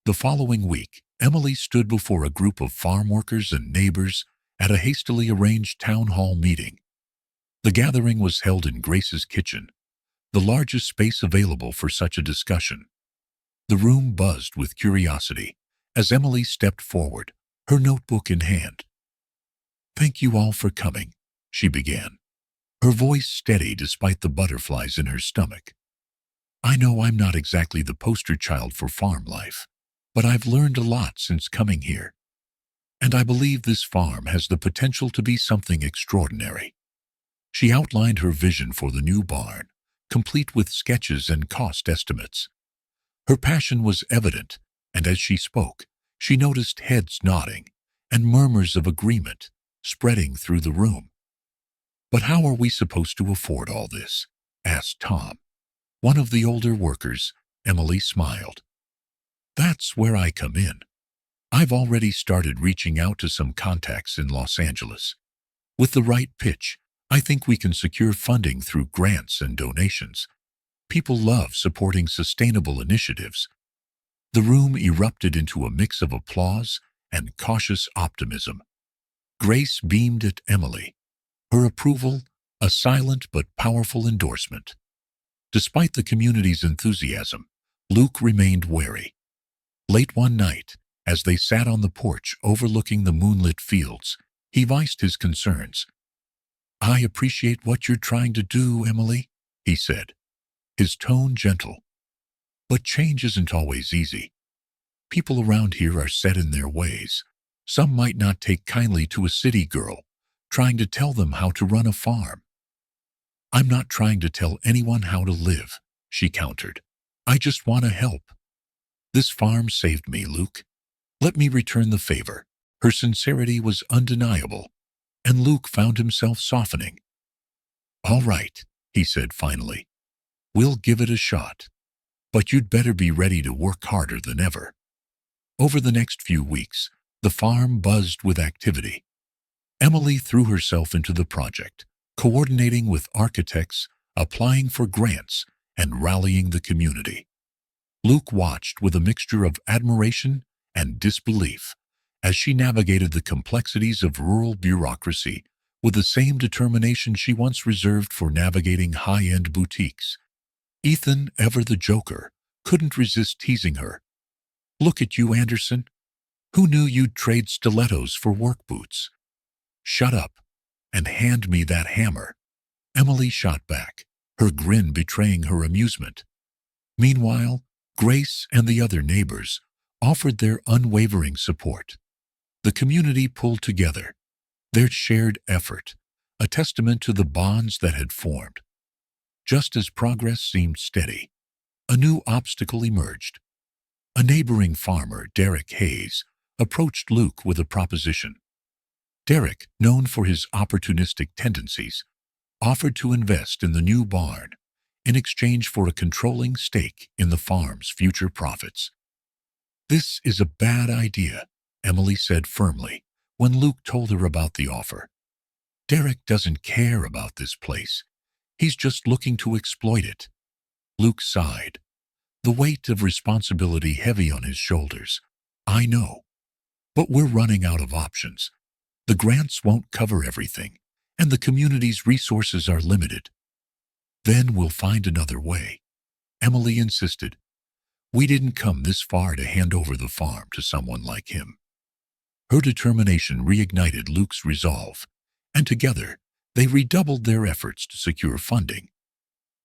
The following week, Emily stood before a group of farm workers and neighbors at a hastily arranged town hall meeting. The gathering was held in Grace's kitchen, the largest space available for such a discussion. The room buzzed with curiosity as Emily stepped forward, her notebook in hand. Thank you all for coming, she began, her voice steady despite the butterflies in her stomach. I know I'm not exactly the poster child for farm life, but I've learned a lot since coming here. And I believe this farm has the potential to be something extraordinary. She outlined her vision for the new barn, complete with sketches and cost estimates. Her passion was evident, and as she spoke, she noticed heads nodding and murmurs of agreement spreading through the room. But how are we supposed to afford all this? Asked Tom, one of the older workers. Emily smiled. That's where I come in. I've already started reaching out to some contacts in Los Angeles. With the right pitch, I think we can secure funding through grants and donations. People love supporting sustainable initiatives. The room erupted into a mix of applause and cautious optimism. Grace beamed at Emily, her approval a silent but powerful endorsement. Despite the community's enthusiasm, Luke remained wary. Late one night, as they sat on the porch overlooking the moonlit fields, he voiced his concerns. I appreciate what you're trying to do, Emily, he said, his tone gentle. But change isn't always easy. People around here are set in their ways. Some might not take kindly to a city girl trying to tell them how to run a farm. I'm not trying to tell anyone how to live, she countered. I just want to help. This farm saved me, Luke. Let me return the favor. Her sincerity was undeniable, and Luke found himself softening. All right, he said finally. We'll give it a shot. But you'd better be ready to work harder than ever. Over the next few weeks, the farm buzzed with activity. Emily threw herself into the project, coordinating with architects, applying for grants, and rallying the community. Luke watched with a mixture of admiration and disbelief as she navigated the complexities of rural bureaucracy with the same determination she once reserved for navigating high-end boutiques. Ethan, ever the joker, couldn't resist teasing her. Look at you, Anderson. Who knew you'd trade stilettos for work boots? Shut up and hand me that hammer. Emily shot back, her grin betraying her amusement. Meanwhile, Grace and the other neighbors offered their unwavering support. The community pulled together, their shared effort, a testament to the bonds that had formed. Just as progress seemed steady, a new obstacle emerged. A neighboring farmer, Derek Hayes, approached Luke with a proposition. Derek, known for his opportunistic tendencies, offered to invest in the new barn in exchange for a controlling stake in the farm's future profits. This is a bad idea, Emily said firmly when Luke told her about the offer. Derek doesn't care about this place. He's just looking to exploit it. Luke sighed, the weight of responsibility heavy on his shoulders. I know, but we're running out of options. The grants won't cover everything, and the community's resources are limited. Then we'll find another way, Emily insisted. We didn't come this far to hand over the farm to someone like him. Her determination reignited Luke's resolve, and together they redoubled their efforts to secure funding.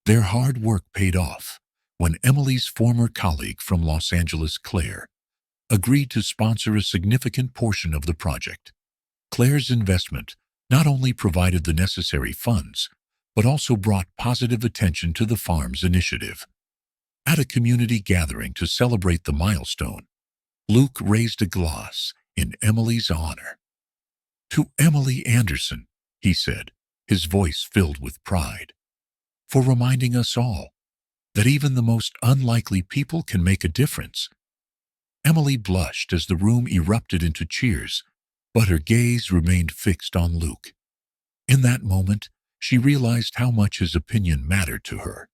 Their hard work paid off when Emily's former colleague from Los Angeles, Claire, agreed to sponsor a significant portion of the project. Claire's investment not only provided the necessary funds, but also brought positive attention to the farm's initiative. At a community gathering to celebrate the milestone, Luke raised a glass in Emily's honor. "To Emily Anderson," he said, his voice filled with pride, "for reminding us all that even the most unlikely people can make a difference." Emily blushed as the room erupted into cheers, but her gaze remained fixed on Luke. In that moment, she realized how much his opinion mattered to her.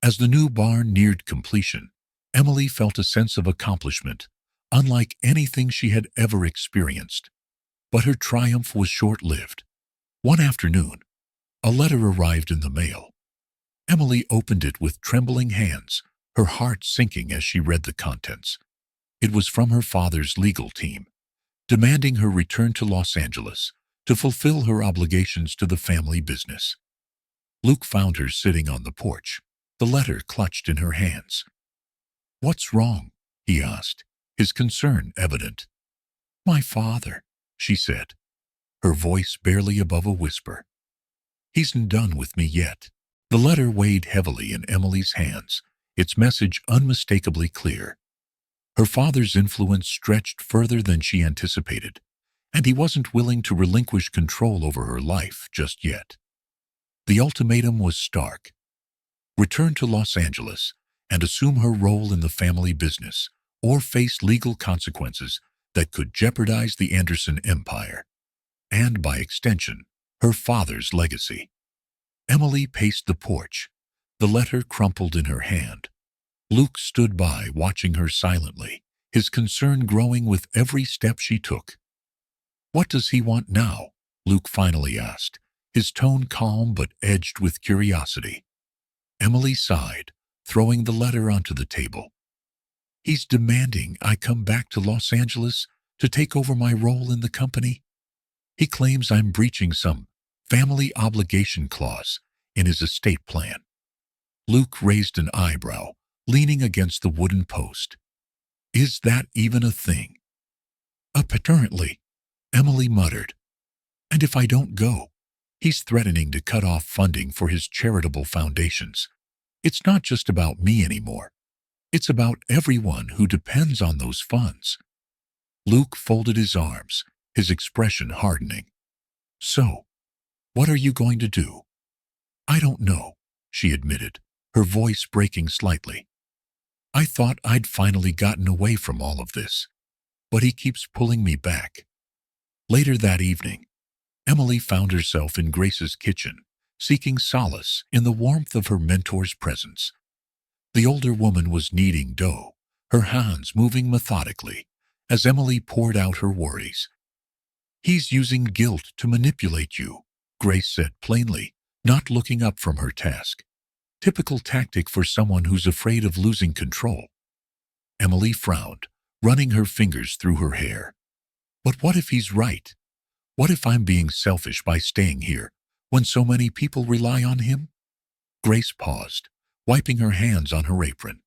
As the new barn neared completion, Emily felt a sense of accomplishment, unlike anything she had ever experienced. But her triumph was short-lived. One afternoon, a letter arrived in the mail. Emily opened it with trembling hands, her heart sinking as she read the contents. It was from her father's legal team, demanding her return to Los Angeles to fulfill her obligations to the family business. Luke found her sitting on the porch, the letter clutched in her hands. "What's wrong?" he asked, his concern evident. "My father," she said, her voice barely above a whisper. "He's done with me yet." The letter weighed heavily in Emily's hands, its message unmistakably clear. Her father's influence stretched further than she anticipated, and he wasn't willing to relinquish control over her life just yet. The ultimatum was stark: return to Los Angeles and assume her role in the family business, or face legal consequences that could jeopardize the Anderson empire, and by extension, her father's legacy. Emily paced the porch, the letter crumpled in her hand. Luke stood by, watching her silently, his concern growing with every step she took. "What does he want now?" Luke finally asked, his tone calm but edged with curiosity. Emily sighed, throwing the letter onto the table. "He's demanding I come back to Los Angeles to take over my role in the company. He claims I'm breaching some family obligation clause in his estate plan." Luke raised an eyebrow, leaning against the wooden post. "Is that even a thing?" "Apparently," Emily muttered. "And if I don't go, he's threatening to cut off funding for his charitable foundations. It's not just about me anymore. It's about everyone who depends on those funds." Luke folded his arms, his expression hardening. "So, what are you going to do?" "I don't know," she admitted, her voice breaking slightly. "I thought I'd finally gotten away from all of this, but he keeps pulling me back." Later that evening, Emily found herself in Grace's kitchen, seeking solace in the warmth of her mentor's presence. The older woman was kneading dough, her hands moving methodically, as Emily poured out her worries. "He's using guilt to manipulate you," Grace said plainly, not looking up from her task. "Typical tactic for someone who's afraid of losing control." Emily frowned, running her fingers through her hair. "But what if he's right? What if I'm being selfish by staying here when so many people rely on him?" Grace paused, wiping her hands on her apron.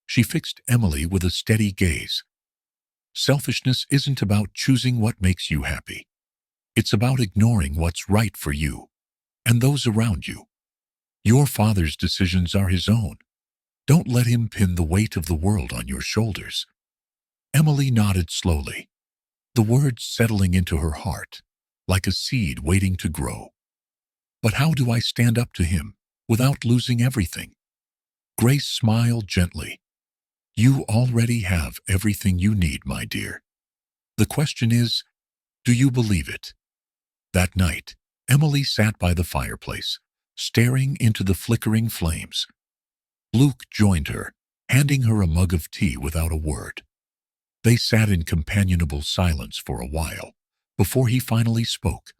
She fixed Emily with a steady gaze. "Selfishness isn't about choosing what makes you happy. It's about ignoring what's right for you and those around you. Your father's decisions are his own. Don't let him pin the weight of the world on your shoulders." Emily nodded slowly, the words settling into her heart, like a seed waiting to grow. "But how do I stand up to him without losing everything?" Grace smiled gently. "You already have everything you need, my dear. The question is, do you believe it?" That night, Emily sat by the fireplace, staring into the flickering flames. Luke joined her, handing her a mug of tea without a word. They sat in companionable silence for a while, before he finally spoke.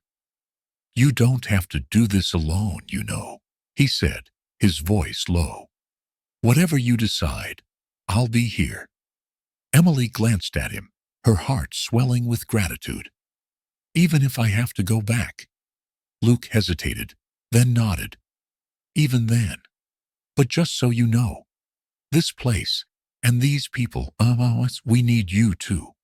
"You don't have to do this alone, you know," he said, his voice low. "Whatever you decide, I'll be here." Emily glanced at him, her heart swelling with gratitude. "Even if I have to go back?" Luke hesitated, then nodded. "Even then. But just so you know, this place and these people, we need you too."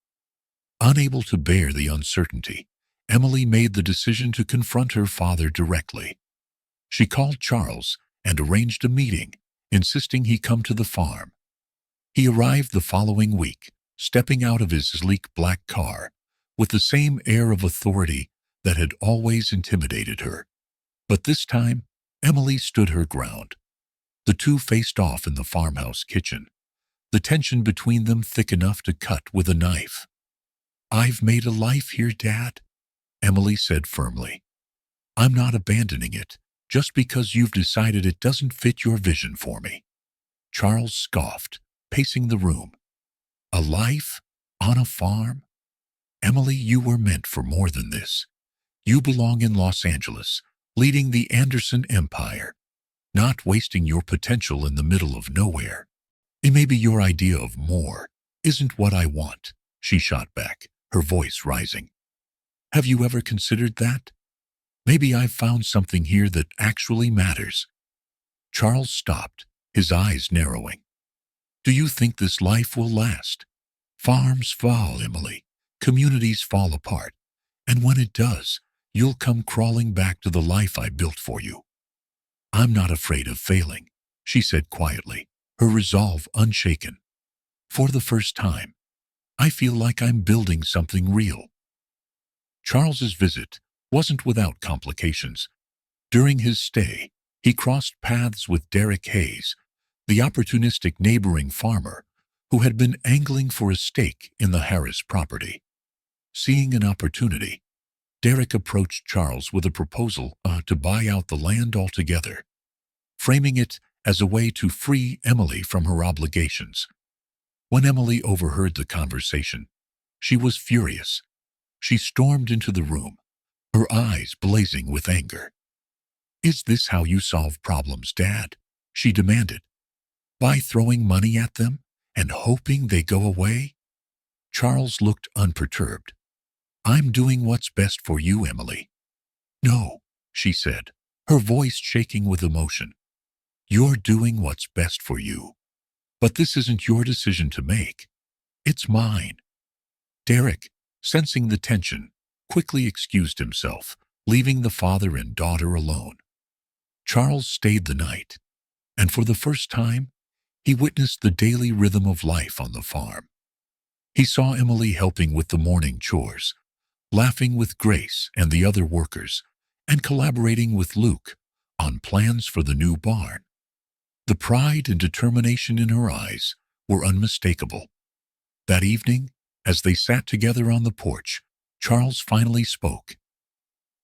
Unable to bear the uncertainty, Emily made the decision to confront her father directly. She called Charles and arranged a meeting, insisting he come to the farm. He arrived the following week, stepping out of his sleek black car with the same air of authority that had always intimidated her. But this time, Emily stood her ground. The two faced off in the farmhouse kitchen, the tension between them thick enough to cut with a knife. "I've made a life here, Dad," Emily said firmly. "I'm not abandoning it just because you've decided it doesn't fit your vision for me." Charles scoffed, pacing the room. "A life? On a farm? Emily, you were meant for more than this. You belong in Los Angeles, leading the Anderson empire, not wasting your potential in the middle of nowhere." "It may be your idea of more isn't what I want," she shot back, her voice rising. "Have you ever considered that? Maybe I've found something here that actually matters." Charles stopped, his eyes narrowing. "Do you think this life will last? Farms fall, Emily. Communities fall apart. And when it does, you'll come crawling back to the life I built for you." "I'm not afraid of failing," she said quietly, her resolve unshaken. "For the first time, I feel like I'm building something real." Charles's visit wasn't without complications. During his stay, he crossed paths with Derek Hayes, the opportunistic neighboring farmer who had been angling for a stake in the Harris property. Seeing an opportunity, Derek approached Charles with a proposal to buy out the land altogether, framing it as a way to free Emily from her obligations. When Emily overheard the conversation, she was furious. She stormed into the room, her eyes blazing with anger. "Is this how you solve problems, Dad?" she demanded. "By throwing money at them and hoping they go away?" Charles looked unperturbed. "I'm doing what's best for you, Emily." "No," she said, her voice shaking with emotion. "You're doing what's best for you. But this isn't your decision to make. It's mine." Derek, sensing the tension, quickly excused himself, leaving the father and daughter alone. Charles stayed the night, and for the first time, he witnessed the daily rhythm of life on the farm. He saw Emily helping with the morning chores, laughing with Grace and the other workers, and collaborating with Luke on plans for the new barn. The pride and determination in her eyes were unmistakable. That evening, as they sat together on the porch, Charles finally spoke.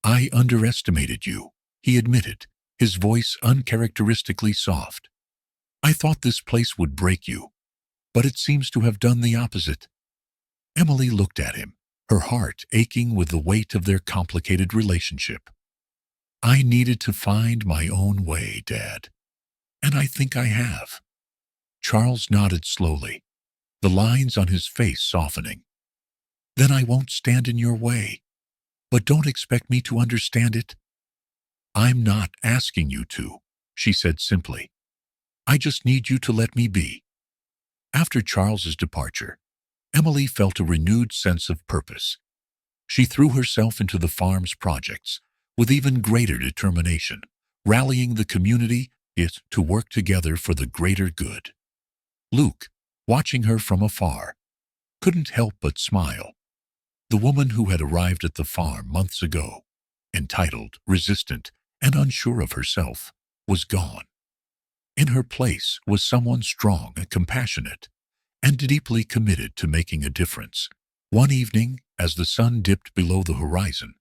"I underestimated you," he admitted, his voice uncharacteristically soft. "I thought this place would break you, but it seems to have done the opposite." Emily looked at him, her heart aching with the weight of their complicated relationship. "I needed to find my own way, Dad. And I think I have." Charles nodded slowly, the lines on his face softening. "Then I won't stand in your way. But don't expect me to understand it." "I'm not asking you to," she said simply. "I just need you to let me be." After Charles's departure, Emily felt a renewed sense of purpose. She threw herself into the farm's projects with even greater determination, rallying the community to work together for the greater good. Luke, watching her from afar, couldn't help but smile. The woman who had arrived at the farm months ago, entitled, resistant, and unsure of herself, was gone. In her place was someone strong and compassionate, and deeply committed to making a difference. One evening, as the sun dipped below the horizon,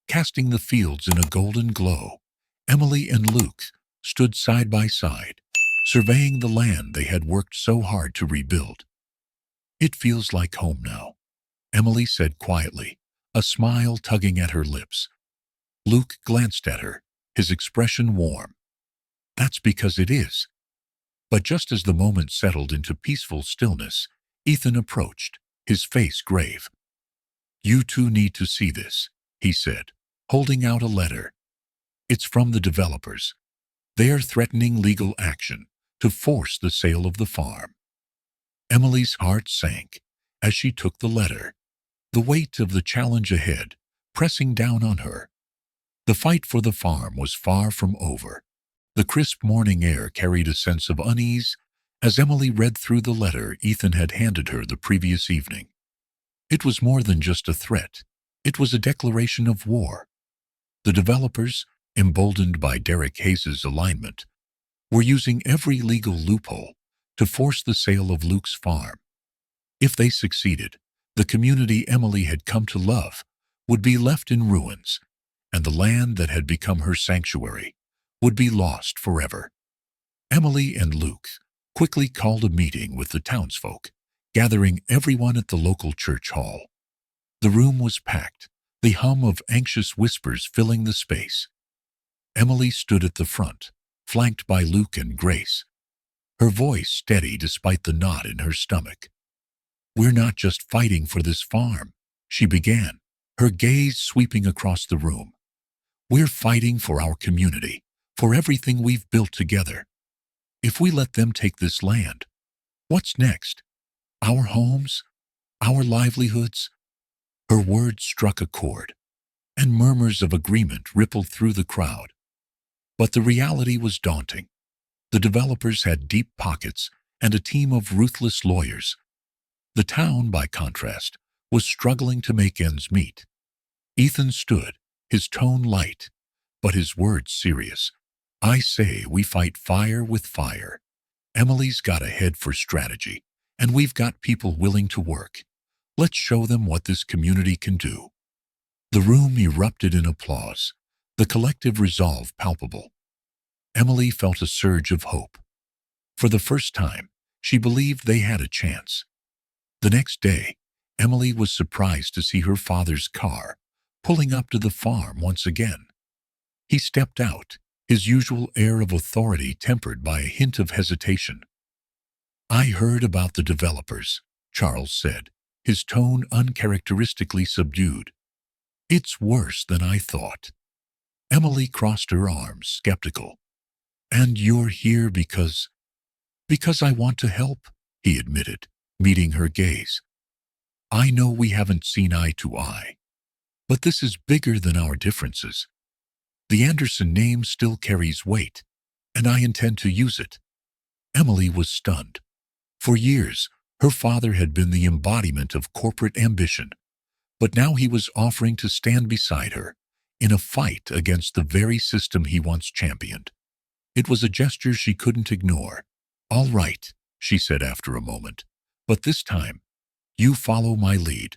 casting the fields in a golden glow, Emily and Luke stood side by side, surveying the land they had worked so hard to rebuild. "It feels like home now," Emily said quietly, a smile tugging at her lips. Luke glanced at her, his expression warm. "That's because it is." But just as the moment settled into peaceful stillness, Ethan approached, his face grave. "You two need to see this," he said, holding out a letter. "It's from the developers. They're threatening legal action to force the sale of the farm." Emily's heart sank as she took the letter, the weight of the challenge ahead pressing down on her. The fight for the farm was far from over. The crisp morning air carried a sense of unease as Emily read through the letter Ethan had handed her the previous evening. It was more than just a threat. It was a declaration of war. The developers, emboldened by Derek Hayes' alignment, were using every legal loophole to force the sale of Luke's farm. If they succeeded, the community Emily had come to love would be left in ruins, and the land that had become her sanctuary would be lost forever. Emily and Luke quickly called a meeting with the townsfolk, gathering everyone at the local church hall. The room was packed, the hum of anxious whispers filling the space. Emily stood at the front, flanked by Luke and Grace, her voice steady despite the knot in her stomach. "We're not just fighting for this farm," she began, her gaze sweeping across the room. "We're fighting for our community, for everything we've built together. If we let them take this land, what's next? Our homes? Our livelihoods?" Her words struck a chord, and murmurs of agreement rippled through the crowd. But the reality was daunting. The developers had deep pockets and a team of ruthless lawyers. The town, by contrast, was struggling to make ends meet. Ethan stood, his tone light, but his words serious. "I say we fight fire with fire. Emily's got a head for strategy, and we've got people willing to work. Let's show them what this community can do." The room erupted in applause, the collective resolve palpable. Emily felt a surge of hope. For the first time, she believed they had a chance. The next day, Emily was surprised to see her father's car pulling up to the farm once again. He stepped out, his usual air of authority tempered by a hint of hesitation. "I heard about the developers," Charles said, his tone uncharacteristically subdued. "It's worse than I thought." Emily crossed her arms, skeptical. "And you're here because I want to help," he admitted, meeting her gaze. "I know we haven't seen eye to eye, but this is bigger than our differences. The Anderson name still carries weight, and I intend to use it." Emily was stunned. For years, her father had been the embodiment of corporate ambition, but now he was offering to stand beside her in a fight against the very system he once championed. It was a gesture she couldn't ignore. "All right," she said after a moment, "but this time, you follow my lead."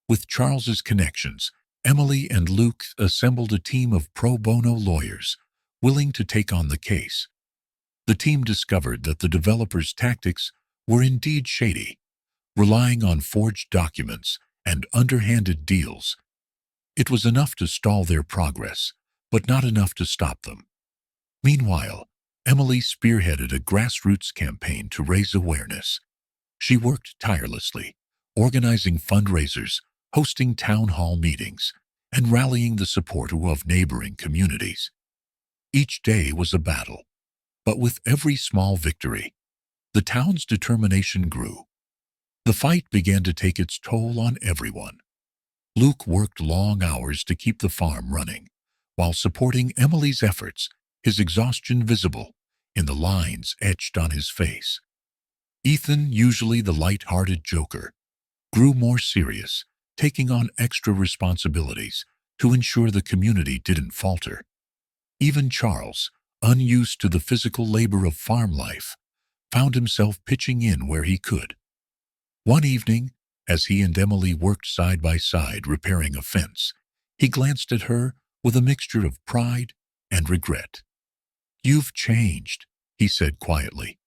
With Charles's connections, Emily and Luke assembled a team of pro bono lawyers willing to take on the case. The team discovered that the developers' tactics were indeed shady, relying on forged documents and underhanded deals. It was enough to stall their progress, but not enough to stop them. Meanwhile, Emily spearheaded a grassroots campaign to raise awareness. She worked tirelessly, organizing fundraisers, hosting town hall meetings, and rallying the support of neighboring communities. Each day was a battle, but with every small victory, the town's determination grew. The fight began to take its toll on everyone. Luke worked long hours to keep the farm running, while supporting Emily's efforts, his exhaustion visible in the lines etched on his face. Ethan, usually the light-hearted joker, grew more serious, taking on extra responsibilities to ensure the community didn't falter. Even Charles, unused to the physical labor of farm life, found himself pitching in where he could. One evening, as he and Emily worked side by side repairing a fence, he glanced at her with a mixture of pride and regret. "You've changed," he said quietly.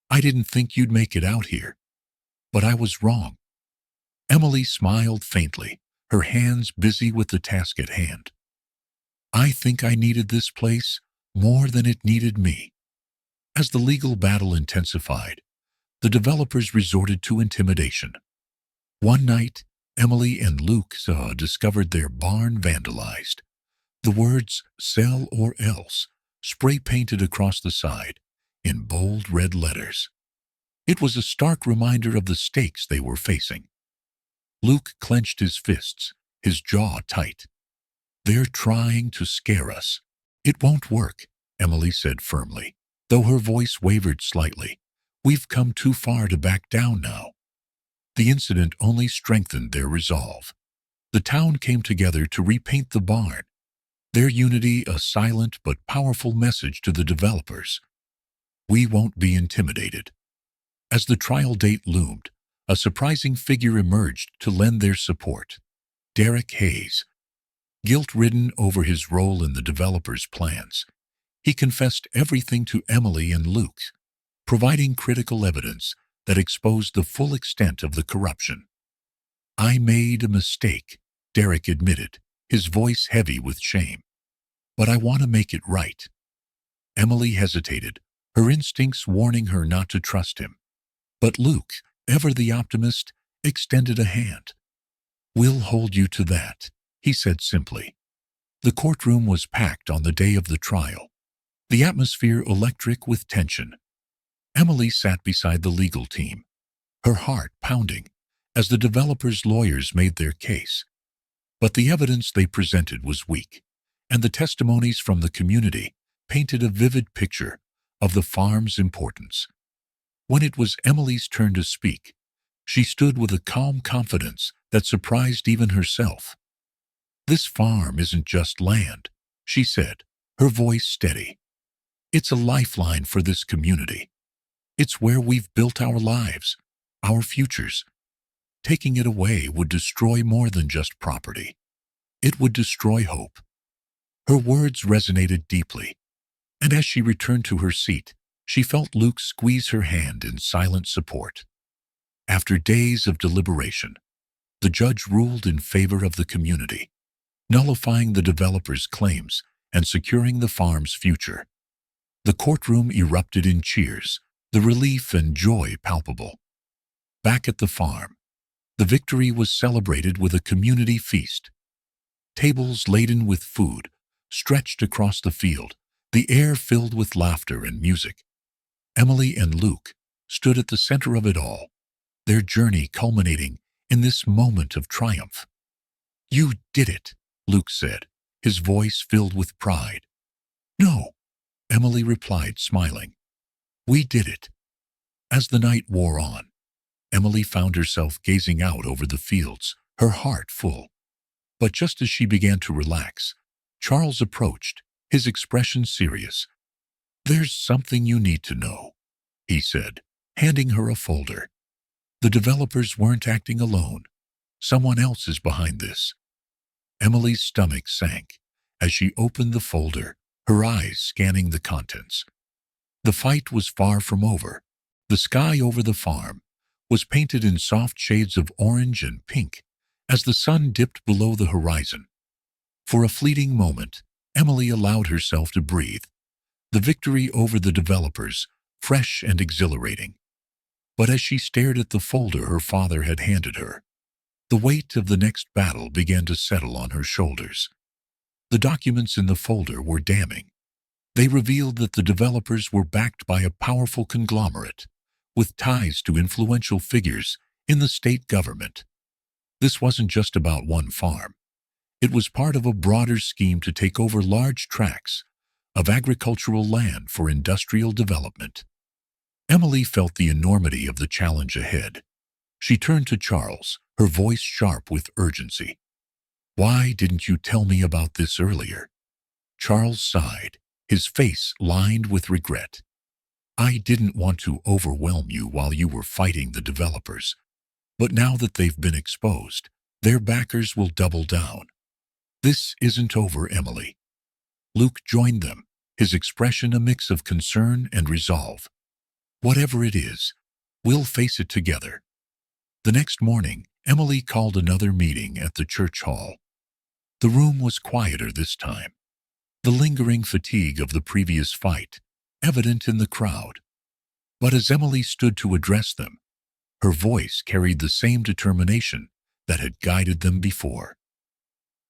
"I didn't think you'd make it out here, but I was wrong." Emily smiled faintly, her hands busy with the task at hand. "I think I needed this place more than it needed me." As the legal battle intensified, the developers resorted to intimidation. One night, Emily and Luke discovered their barn vandalized. The words "sell or else" spray-painted across the side in bold red letters. It was a stark reminder of the stakes they were facing. Luke clenched his fists, his jaw tight. They're trying to scare us. It won't work, Emily said firmly, though her voice wavered slightly. We've come too far to back down now. The incident only strengthened their resolve. The town came together to repaint the barn, their unity a silent but powerful message to the developers. We won't be intimidated. As the trial date loomed, a surprising figure emerged to lend their support. Derek Hayes. Guilt-ridden over his role in the developers' plans, he confessed everything to Emily and Luke, providing critical evidence that exposed the full extent of the corruption. I made a mistake, Derek admitted, his voice heavy with shame. But I want to make it right. Emily hesitated, her instincts warning her not to trust him. But Luke, ever the optimist, extended a hand. We'll hold you to that, he said simply. The courtroom was packed on the day of the trial, the atmosphere electric with tension. Emily sat beside the legal team, her heart pounding as the developers' lawyers made their case. But the evidence they presented was weak, and the testimonies from the community painted a vivid picture of the farm's importance. When it was Emily's turn to speak, she stood with a calm confidence that surprised even herself. This farm isn't just land, she said, her voice steady. It's a lifeline for this community. It's where we've built our lives, our futures. Taking it away would destroy more than just property. It would destroy hope. Her words resonated deeply, and as she returned to her seat, she felt Luke squeeze her hand in silent support. After days of deliberation, the judge ruled in favor of the community, nullifying the developers' claims and securing the farm's future. The courtroom erupted in cheers, the relief and joy palpable. Back at the farm, the victory was celebrated with a community feast. Tables laden with food stretched across the field, the air filled with laughter and music. Emily and Luke stood at the center of it all, their journey culminating in this moment of triumph. You did it, Luke said, his voice filled with pride. No, Emily replied, smiling. We did it. As the night wore on, Emily found herself gazing out over the fields, her heart full. But just as she began to relax, Charles approached, his expression serious. There's something you need to know, he said, handing her a folder. The developers weren't acting alone. Someone else is behind this. Emily's stomach sank as she opened the folder, her eyes scanning the contents. The fight was far from over. The sky over the farm was painted in soft shades of orange and pink as the sun dipped below the horizon. For a fleeting moment, Emily allowed herself to breathe. The victory over the developers, fresh and exhilarating. But as she stared at the folder her father had handed her, the weight of the next battle began to settle on her shoulders. The documents in the folder were damning. They revealed that the developers were backed by a powerful conglomerate, with ties to influential figures in the state government. This wasn't just about one farm. It was part of a broader scheme to take over large tracts of agricultural land for industrial development. Emily felt the enormity of the challenge ahead. She turned to Charles, her voice sharp with urgency. Why didn't you tell me about this earlier? Charles sighed, his face lined with regret. I didn't want to overwhelm you while you were fighting the developers. But now that they've been exposed, their backers will double down. This isn't over, Emily. Luke joined them, his expression a mix of concern and resolve. Whatever it is, we'll face it together. The next morning, Emily called another meeting at the church hall. The room was quieter this time, the lingering fatigue of the previous fight evident in the crowd. But as Emily stood to address them, her voice carried the same determination that had guided them before.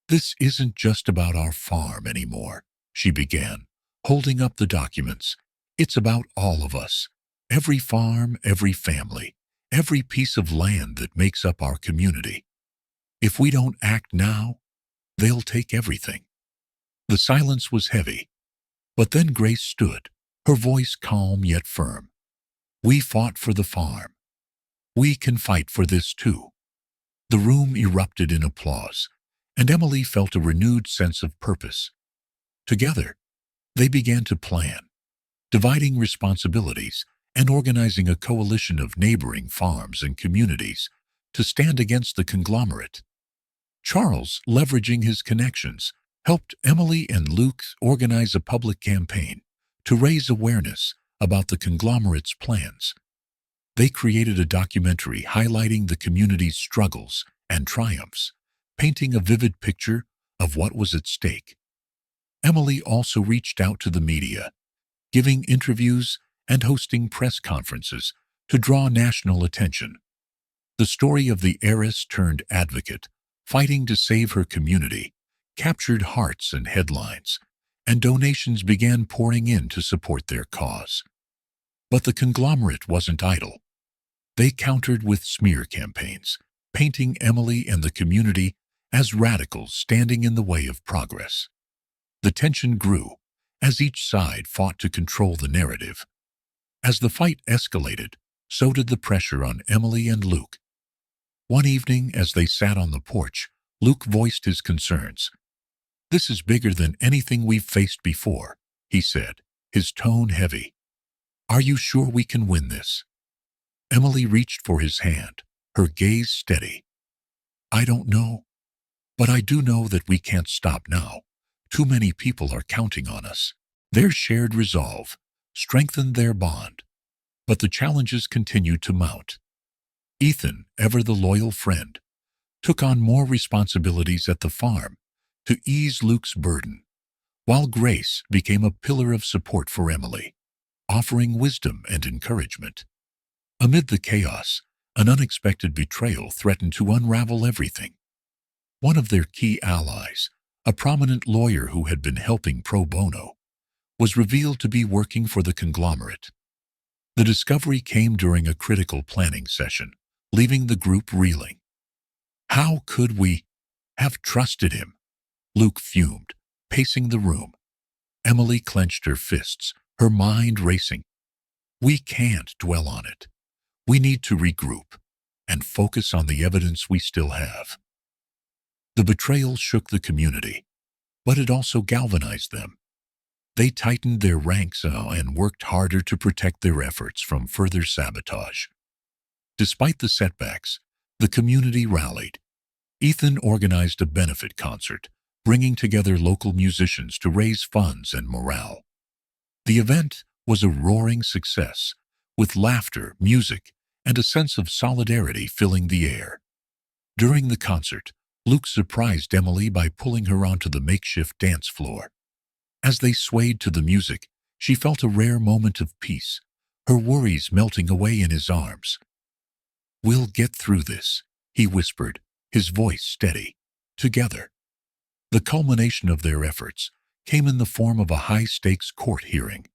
This isn't just about our farm anymore, she began, holding up the documents. It's about all of us, every farm, every family, every piece of land that makes up our community. If we don't act now, they'll take everything. The silence was heavy, but then Grace stood, her voice calm yet firm. "We fought for the farm. We can fight for this too." The room erupted in applause, and Emily felt a renewed sense of purpose. Together, they began to plan, dividing responsibilities and organizing a coalition of neighboring farms and communities to stand against the conglomerate. Charles, leveraging his connections, helped Emily and Luke organize a public campaign to raise awareness about the conglomerate's plans. They created a documentary highlighting the community's struggles and triumphs, painting a vivid picture of what was at stake. Emily also reached out to the media, giving interviews and hosting press conferences to draw national attention. The story of the heiress turned advocate, fighting to save her community, captured hearts and headlines, and donations began pouring in to support their cause. But the conglomerate wasn't idle. They countered with smear campaigns, painting Emily and the community as radicals standing in the way of progress. The tension grew as each side fought to control the narrative. As the fight escalated, so did the pressure on Emily and Luke. One evening, as they sat on the porch, Luke voiced his concerns. "This is bigger than anything we've faced before," he said, his tone heavy. "Are you sure we can win this?" Emily reached for his hand, her gaze steady. "I don't know, but I do know that we can't stop now. Too many people are counting on us." Their shared resolve strengthened their bond, but the challenges continued to mount. Ethan, ever the loyal friend, took on more responsibilities at the farm to ease Luke's burden, while Grace became a pillar of support for Emily, offering wisdom and encouragement. Amid the chaos, an unexpected betrayal threatened to unravel everything. One of their key allies, a prominent lawyer who had been helping pro bono, was revealed to be working for the conglomerate. The discovery came during a critical planning session, leaving the group reeling. "How could we have trusted him?" Luke fumed, pacing the room. Emily clenched her fists, her mind racing. "We can't dwell on it. We need to regroup and focus on the evidence we still have." The betrayal shook the community, but it also galvanized them. They tightened their ranks and worked harder to protect their efforts from further sabotage. Despite the setbacks, the community rallied. Ethan organized a benefit concert, bringing together local musicians to raise funds and morale. The event was a roaring success, with laughter, music, and a sense of solidarity filling the air. During the concert, Luke surprised Emily by pulling her onto the makeshift dance floor. As they swayed to the music, she felt a rare moment of peace, her worries melting away in his arms. "We'll get through this," he whispered, his voice steady. "Together." The culmination of their efforts came in the form of a high-stakes court hearing.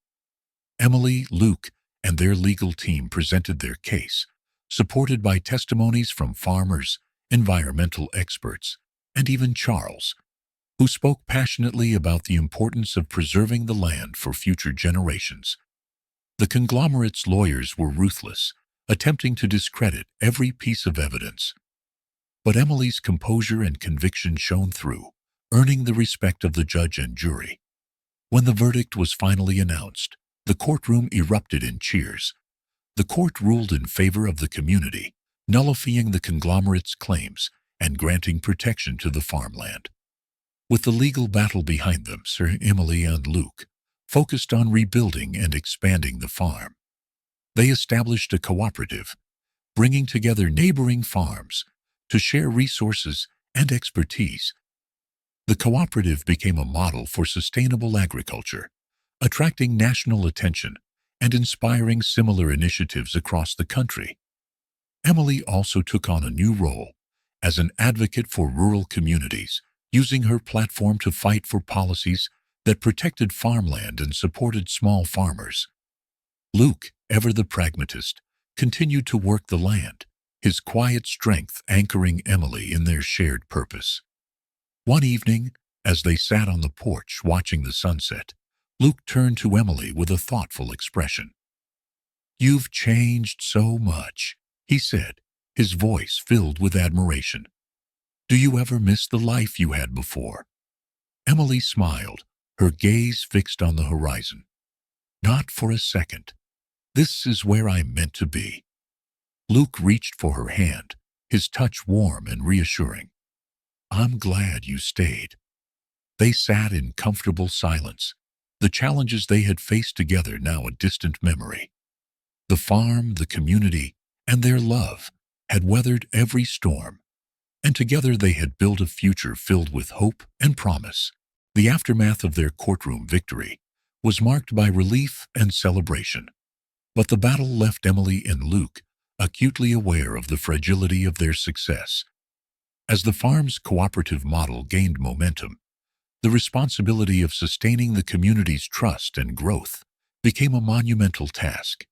Emily, Luke, and their legal team presented their case, supported by testimonies from farmers, environmental experts, and even Charles, who spoke passionately about the importance of preserving the land for future generations. The conglomerate's lawyers were ruthless, attempting to discredit every piece of evidence. But Emily's composure and conviction shone through, earning the respect of the judge and jury. When the verdict was finally announced, the courtroom erupted in cheers. The court ruled in favor of the community, nullifying the conglomerate's claims and granting protection to the farmland. With the legal battle behind them, Sir Emily and Luke focused on rebuilding and expanding the farm. They established a cooperative, bringing together neighboring farms to share resources and expertise. The cooperative became a model for sustainable agriculture, attracting national attention and inspiring similar initiatives across the country. Emily also took on a new role as an advocate for rural communities, using her platform to fight for policies that protected farmland and supported small farmers. Luke, ever the pragmatist, continued to work the land, his quiet strength anchoring Emily in their shared purpose. One evening, As they sat on the porch watching the sunset, Luke turned to Emily with a thoughtful expression. "You've changed so much," he said, his voice filled with admiration. "Do you ever miss the life you had before?" Emily smiled, her gaze fixed on the horizon. "Not for a second. This is where I'm meant to be." Luke reached for her hand, his touch warm and reassuring. "I'm glad you stayed." They sat in comfortable silence, the challenges they had faced together now a distant memory. The farm, the community, and their love had weathered every storm, and together they had built a future filled with hope and promise. The aftermath of their courtroom victory was marked by relief and celebration. But the battle left Emily and Luke acutely aware of the fragility of their success. As the farm's cooperative model gained momentum, the responsibility of sustaining the community's trust and growth became a monumental task.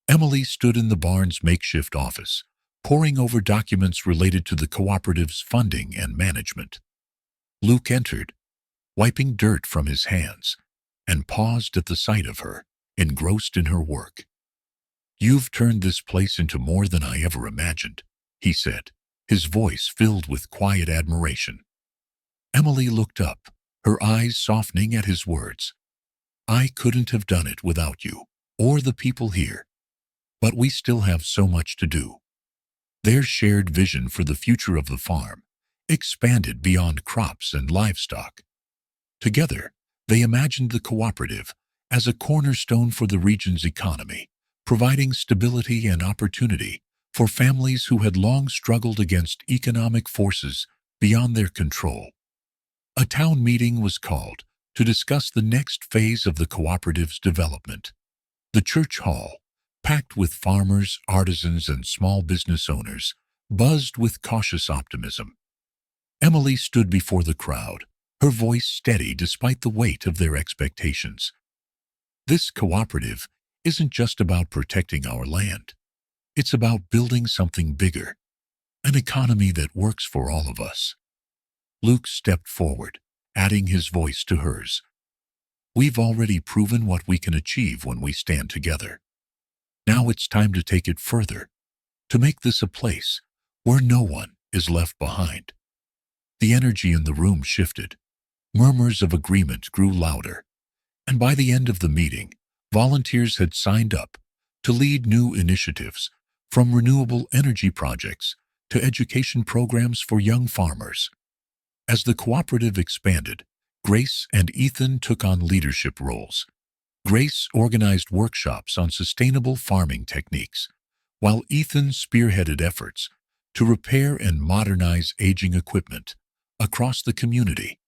Emily stood in the barn's makeshift office, poring over documents related to the cooperative's funding and management. Luke entered, wiping dirt from his hands, and paused at the sight of her, engrossed in her work. "You've turned this place into more than I ever imagined," he said, his voice filled with quiet admiration. Emily looked up, her eyes softening at his words. "I couldn't have done it without you, or the people here. But we still have so much to do." Their shared vision for the future of the farm expanded beyond crops and livestock. Together, they imagined the cooperative as a cornerstone for the region's economy, providing stability and opportunity for families who had long struggled against economic forces beyond their control. A town meeting was called to discuss the next phase of the cooperative's development. The church hall, packed with farmers, artisans, and small business owners, buzzed with cautious optimism. Emily stood before the crowd, her voice steady despite the weight of their expectations. "This cooperative isn't just about protecting our land. It's about building something bigger, an economy that works for all of us." Luke stepped forward, adding his voice to hers. "We've already proven what we can achieve when we stand together. Now it's time to take it further, to make this a place where no one is left behind." The energy in the room shifted. Murmurs of agreement grew louder, and by the end of the meeting, volunteers had signed up to lead new initiatives, from renewable energy projects to education programs for young farmers. As the cooperative expanded, Grace and Ethan took on leadership roles. Grace organized workshops on sustainable farming techniques, while Ethan spearheaded efforts to repair and modernize aging equipment across the community.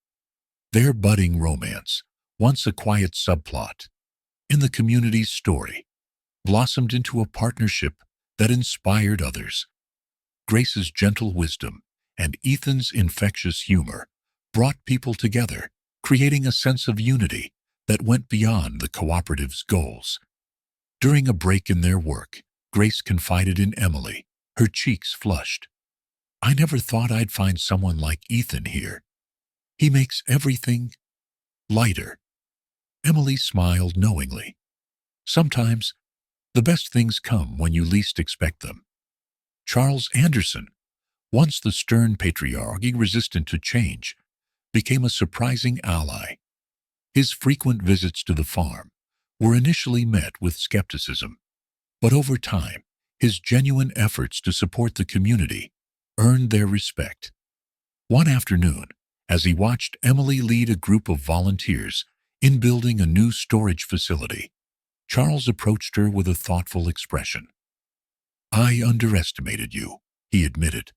Their budding romance, once a quiet subplot in the community's story, blossomed into a partnership that inspired others. Grace's gentle wisdom and Ethan's infectious humor brought people together, creating a sense of unity that went beyond the cooperative's goals. During a break in their work, Grace confided in Emily, her cheeks flushed. "I never thought I'd find someone like Ethan here. He makes everything lighter." Emily smiled knowingly. "Sometimes, the best things come when you least expect them." Charles Anderson, once the stern patriarch resistant to change, became a surprising ally. His frequent visits to the farm were initially met with skepticism, but over time, his genuine efforts to support the community earned their respect. One afternoon, as he watched Emily lead a group of volunteers in building a new storage facility, Charles approached her with a thoughtful expression. "I underestimated you," he admitted,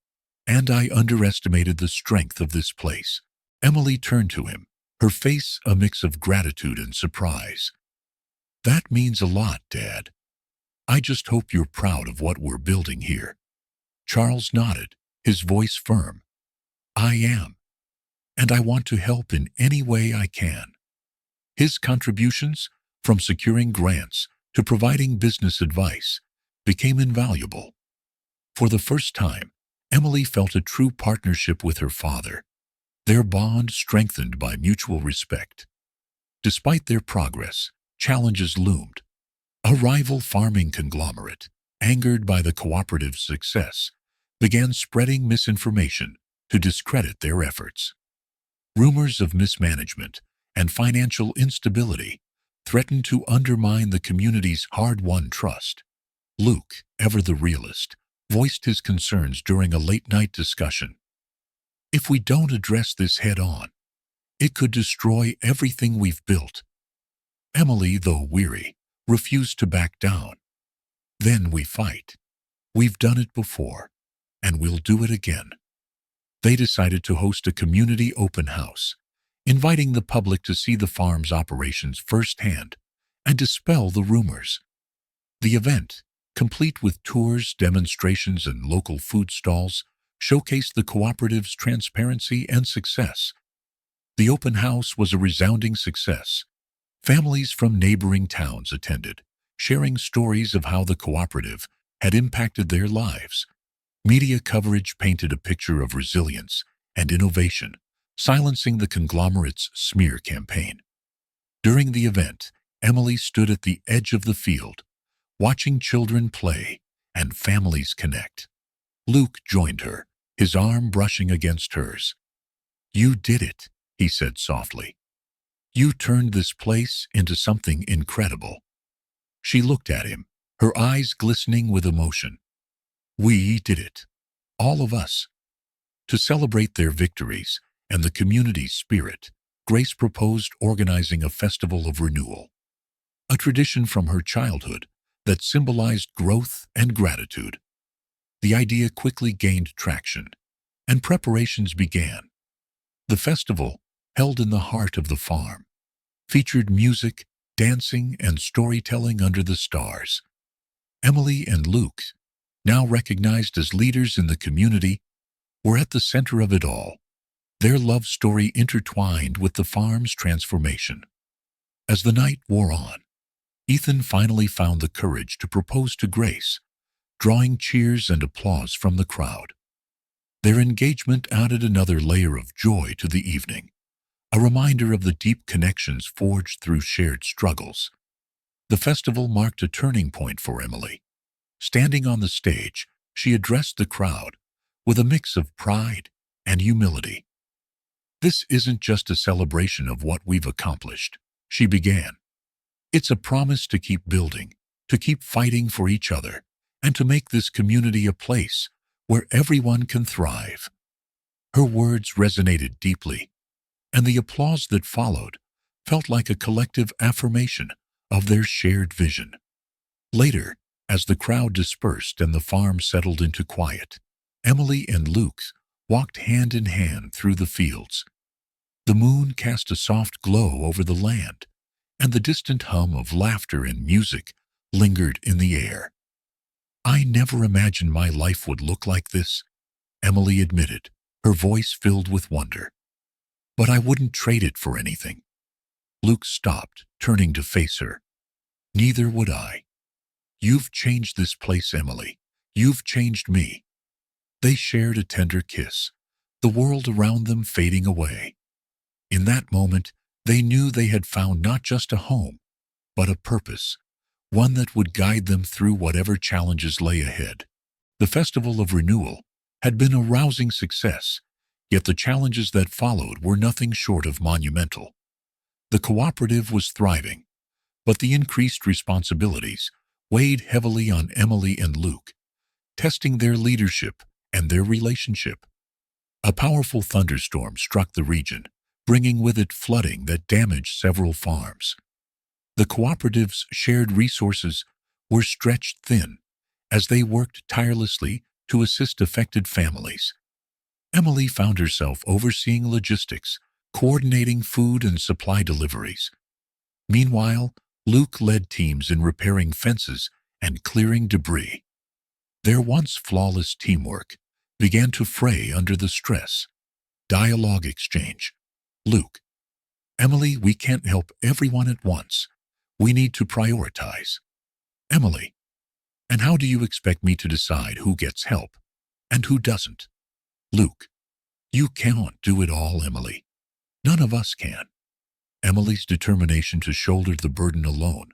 "and I underestimated the strength of this place." Emily turned to him, her face a mix of gratitude and surprise. "That means a lot, Dad. I just hope you're proud of what we're building here." Charles nodded, his voice firm. "I am, and I want to help in any way I can." His contributions, from securing grants to providing business advice, became invaluable. For the first time, Emily felt a true partnership with her father. their bond strengthened by mutual respect. Despite their progress, challenges loomed. A rival farming conglomerate, angered by the cooperative's success, began spreading misinformation to discredit their efforts. Rumors of mismanagement and financial instability threatened to undermine the community's hard-won trust. Luke, ever the realist, voiced his concerns during a late-night discussion. "If we don't address this head-on, it could destroy everything we've built." Emily, though weary, refused to back down. "Then we fight. We've done it before, and we'll do it again." They decided to host a community open house, inviting the public to see the farm's operations firsthand and dispel the rumors. The event, complete with tours, demonstrations, and local food stalls, showcased the cooperative's transparency and success. The open house was a resounding success. Families from neighboring towns attended, sharing stories of how the cooperative had impacted their lives. Media coverage painted a picture of resilience and innovation, silencing the conglomerate's smear campaign. During the event, Emily stood at the edge of the field, watching children play and families connect. Luke joined her, his arm brushing against hers. "You did it," he said softly. "You turned this place into something incredible." She looked at him, her eyes glistening with emotion. "We did it. All of us." To celebrate their victories and the community's spirit, Grace proposed organizing a festival of renewal, a tradition from her childhood that symbolized growth and gratitude. The idea quickly gained traction, and preparations began. The festival, held in the heart of the farm, featured music, dancing, and storytelling under the stars. Emily and Luke, now recognized as leaders in the community, were at the center of it all, their love story intertwined with the farm's transformation. As the night wore on, Ethan finally found the courage to propose to Grace, drawing cheers and applause from the crowd. Their engagement added another layer of joy to the evening, a reminder of the deep connections forged through shared struggles. The festival marked a turning point for Emily. Standing on the stage, she addressed the crowd with a mix of pride and humility. "This isn't just a celebration of what we've accomplished," she began. "It's a promise to keep building, to keep fighting for each other, and to make this community a place where everyone can thrive." Her words resonated deeply, and the applause that followed felt like a collective affirmation of their shared vision. Later, as the crowd dispersed and the farm settled into quiet, Emily and Luke walked hand in hand through the fields. The moon cast a soft glow over the land, and the distant hum of laughter and music lingered in the air. "I never imagined my life would look like this," Emily admitted, her voice filled with wonder. "But I wouldn't trade it for anything." Luke stopped, turning to face her. "Neither would I. You've changed this place, Emily. You've changed me." They shared a tender kiss, the world around them fading away. In that moment, they knew they had found not just a home, but a purpose, one that would guide them through whatever challenges lay ahead. The Festival of Renewal had been a rousing success, yet the challenges that followed were nothing short of monumental. The cooperative was thriving, but the increased responsibilities weighed heavily on Emily and Luke, testing their leadership and their relationship. A powerful thunderstorm struck the region, bringing with it flooding that damaged several farms. The cooperative's shared resources were stretched thin as they worked tirelessly to assist affected families. Emily found herself overseeing logistics, coordinating food and supply deliveries. Meanwhile, Luke led teams in repairing fences and clearing debris. Their once flawless teamwork began to fray under the stress. Dialogue exchange. "Luke, Emily, we can't help everyone at once. We need to prioritize." "Emily, and how do you expect me to decide who gets help and who doesn't?" "Luke, You can't do it all, Emily. None of us can. Emily's determination to shoulder the burden alone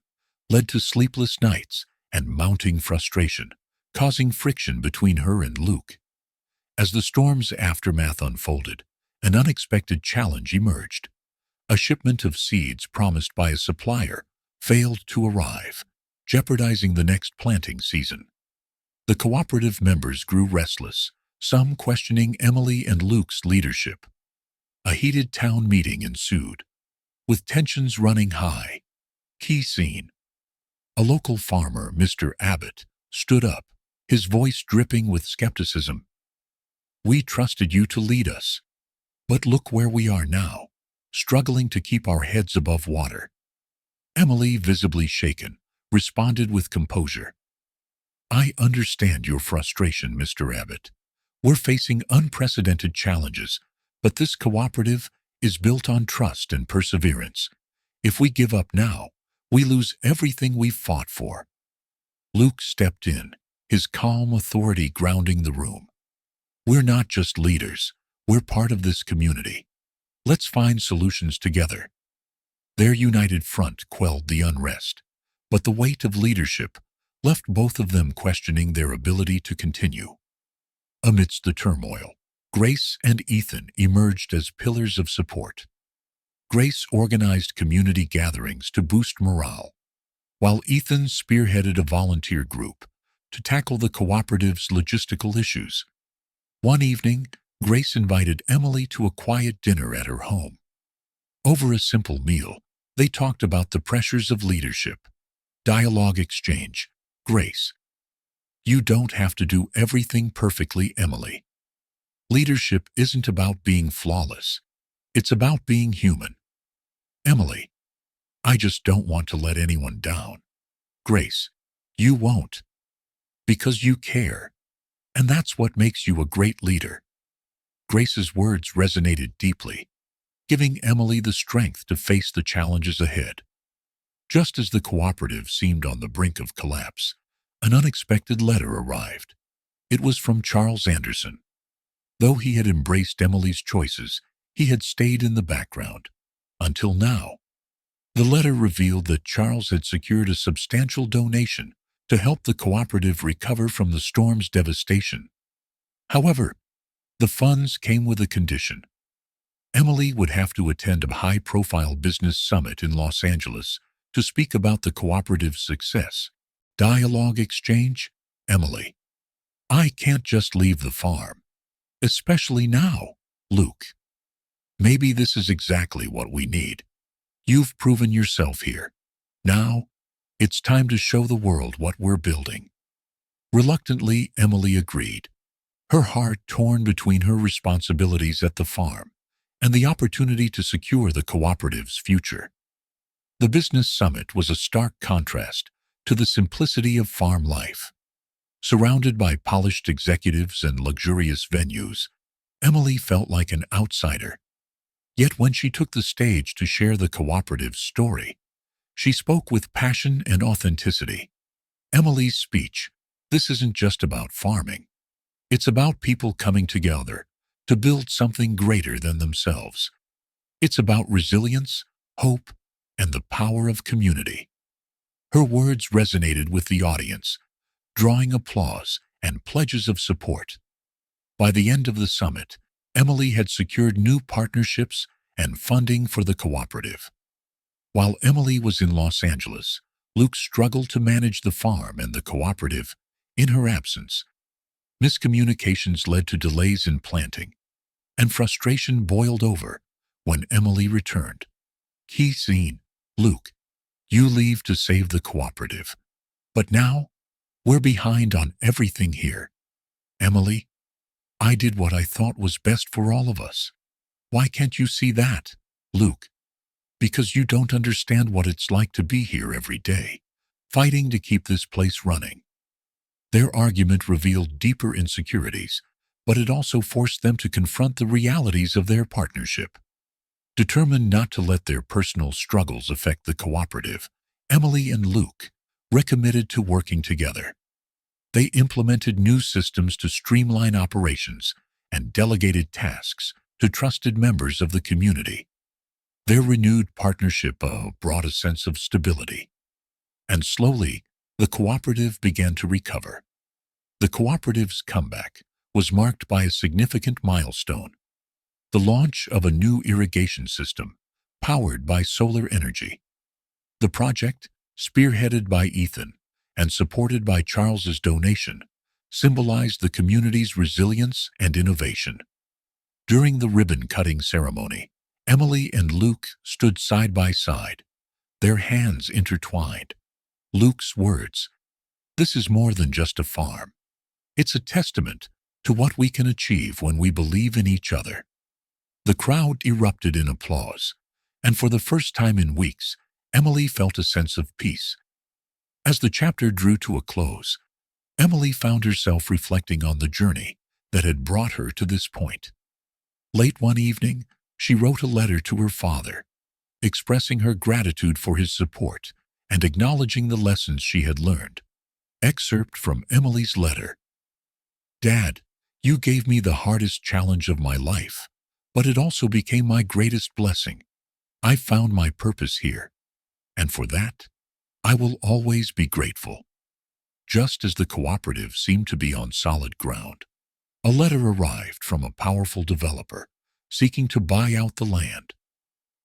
led to sleepless nights and mounting frustration, causing friction between her and Luke. As the storm's aftermath unfolded, an unexpected challenge emerged. A shipment of seeds promised by a supplier failed to arrive, jeopardizing the next planting season. The cooperative members grew restless, some questioning Emily and Luke's leadership. A heated town meeting ensued, with tensions running high. Key scene. A local farmer, Mr. Abbott, stood up, his voice dripping with skepticism. "We trusted you to lead us, but look where we are now, struggling to keep our heads above water." Emily, visibly shaken, responded with composure. "I understand your frustration, Mr. Abbott. We're facing unprecedented challenges, but this cooperative is built on trust and perseverance. If we give up now, we lose everything we've fought for." Luke stepped in, his calm authority grounding the room. "We're not just leaders, we're part of this community. Let's find solutions together." Their united front quelled the unrest, but the weight of leadership left both of them questioning their ability to continue. Amidst the turmoil, Grace and Ethan emerged as pillars of support. Grace organized community gatherings to boost morale, while Ethan spearheaded a volunteer group to tackle the cooperative's logistical issues. One evening, Grace invited Emily to a quiet dinner at her home. Over a simple meal, they talked about the pressures of leadership. Dialogue exchange. "Grace, you don't have to do everything perfectly, Emily. Leadership isn't about being flawless. It's about being human." "Emily, I just don't want to let anyone down." "Grace, you won't. Because you care. And that's what makes you a great leader." Grace's words resonated deeply, giving Emily the strength to face the challenges ahead. Just as the cooperative seemed on the brink of collapse, an unexpected letter arrived. It was from Charles Anderson. Though he had embraced Emily's choices, he had stayed in the background. Until now. The letter revealed that Charles had secured a substantial donation to help the cooperative recover from the storm's devastation. However, the funds came with a condition. Emily would have to attend a high-profile business summit in Los Angeles to speak about the cooperative's success. Dialogue exchange. "Emily, I can't just leave the farm. Especially now, Luke. Maybe this is exactly what we need. You've proven yourself here. Now, it's time to show the world what we're building." Reluctantly, Emily agreed, her heart torn between her responsibilities at the farm and the opportunity to secure the cooperative's future. The business summit was a stark contrast to the simplicity of farm life. Surrounded by polished executives and luxurious venues, Emily felt like an outsider. Yet when she took the stage to share the cooperative's story, she spoke with passion and authenticity. Emily's speech, "This isn't just about farming. It's about people coming together to build something greater than themselves. It's about resilience, hope, and the power of community." Her words resonated with the audience, drawing applause and pledges of support. By the end of the summit, Emily had secured new partnerships and funding for the cooperative. While Emily was in Los Angeles, Luke struggled to manage the farm and the cooperative. In her absence, miscommunications led to delays in planting, and frustration boiled over when Emily returned. Key scene. "Luke, you leave to save the cooperative. But now, we're behind on everything here. Emily, I did what I thought was best for all of us. Why can't you see that?" "Luke, because you don't understand what it's like to be here every day, fighting to keep this place running." Their argument revealed deeper insecurities, but it also forced them to confront the realities of their partnership. Determined not to let their personal struggles affect the cooperative, Emily and Luke recommitted to working together. They implemented new systems to streamline operations and delegated tasks to trusted members of the community. Their renewed partnership brought a sense of stability, and slowly the cooperative began to recover. The cooperative's comeback was marked by a significant milestone: the launch of a new irrigation system powered by solar energy. The project, spearheaded by Ethan and supported by Charles's donation, symbolized the community's resilience and innovation. During the ribbon-cutting ceremony, Emily and Luke stood side by side, their hands intertwined. Luke's words, "This is more than just a farm. It's a testament to what we can achieve when we believe in each other." The crowd erupted in applause, and for the first time in weeks, Emily felt a sense of peace. As the chapter drew to a close, Emily found herself reflecting on the journey that had brought her to this point. Late one evening, she wrote a letter to her father, expressing her gratitude for his support and acknowledging the lessons she had learned. Excerpt from Emily's letter. "Dad, you gave me the hardest challenge of my life, but it also became my greatest blessing. I found my purpose here, and for that, I will always be grateful." Just as the cooperative seemed to be on solid ground, a letter arrived from a powerful developer seeking to buy out the land.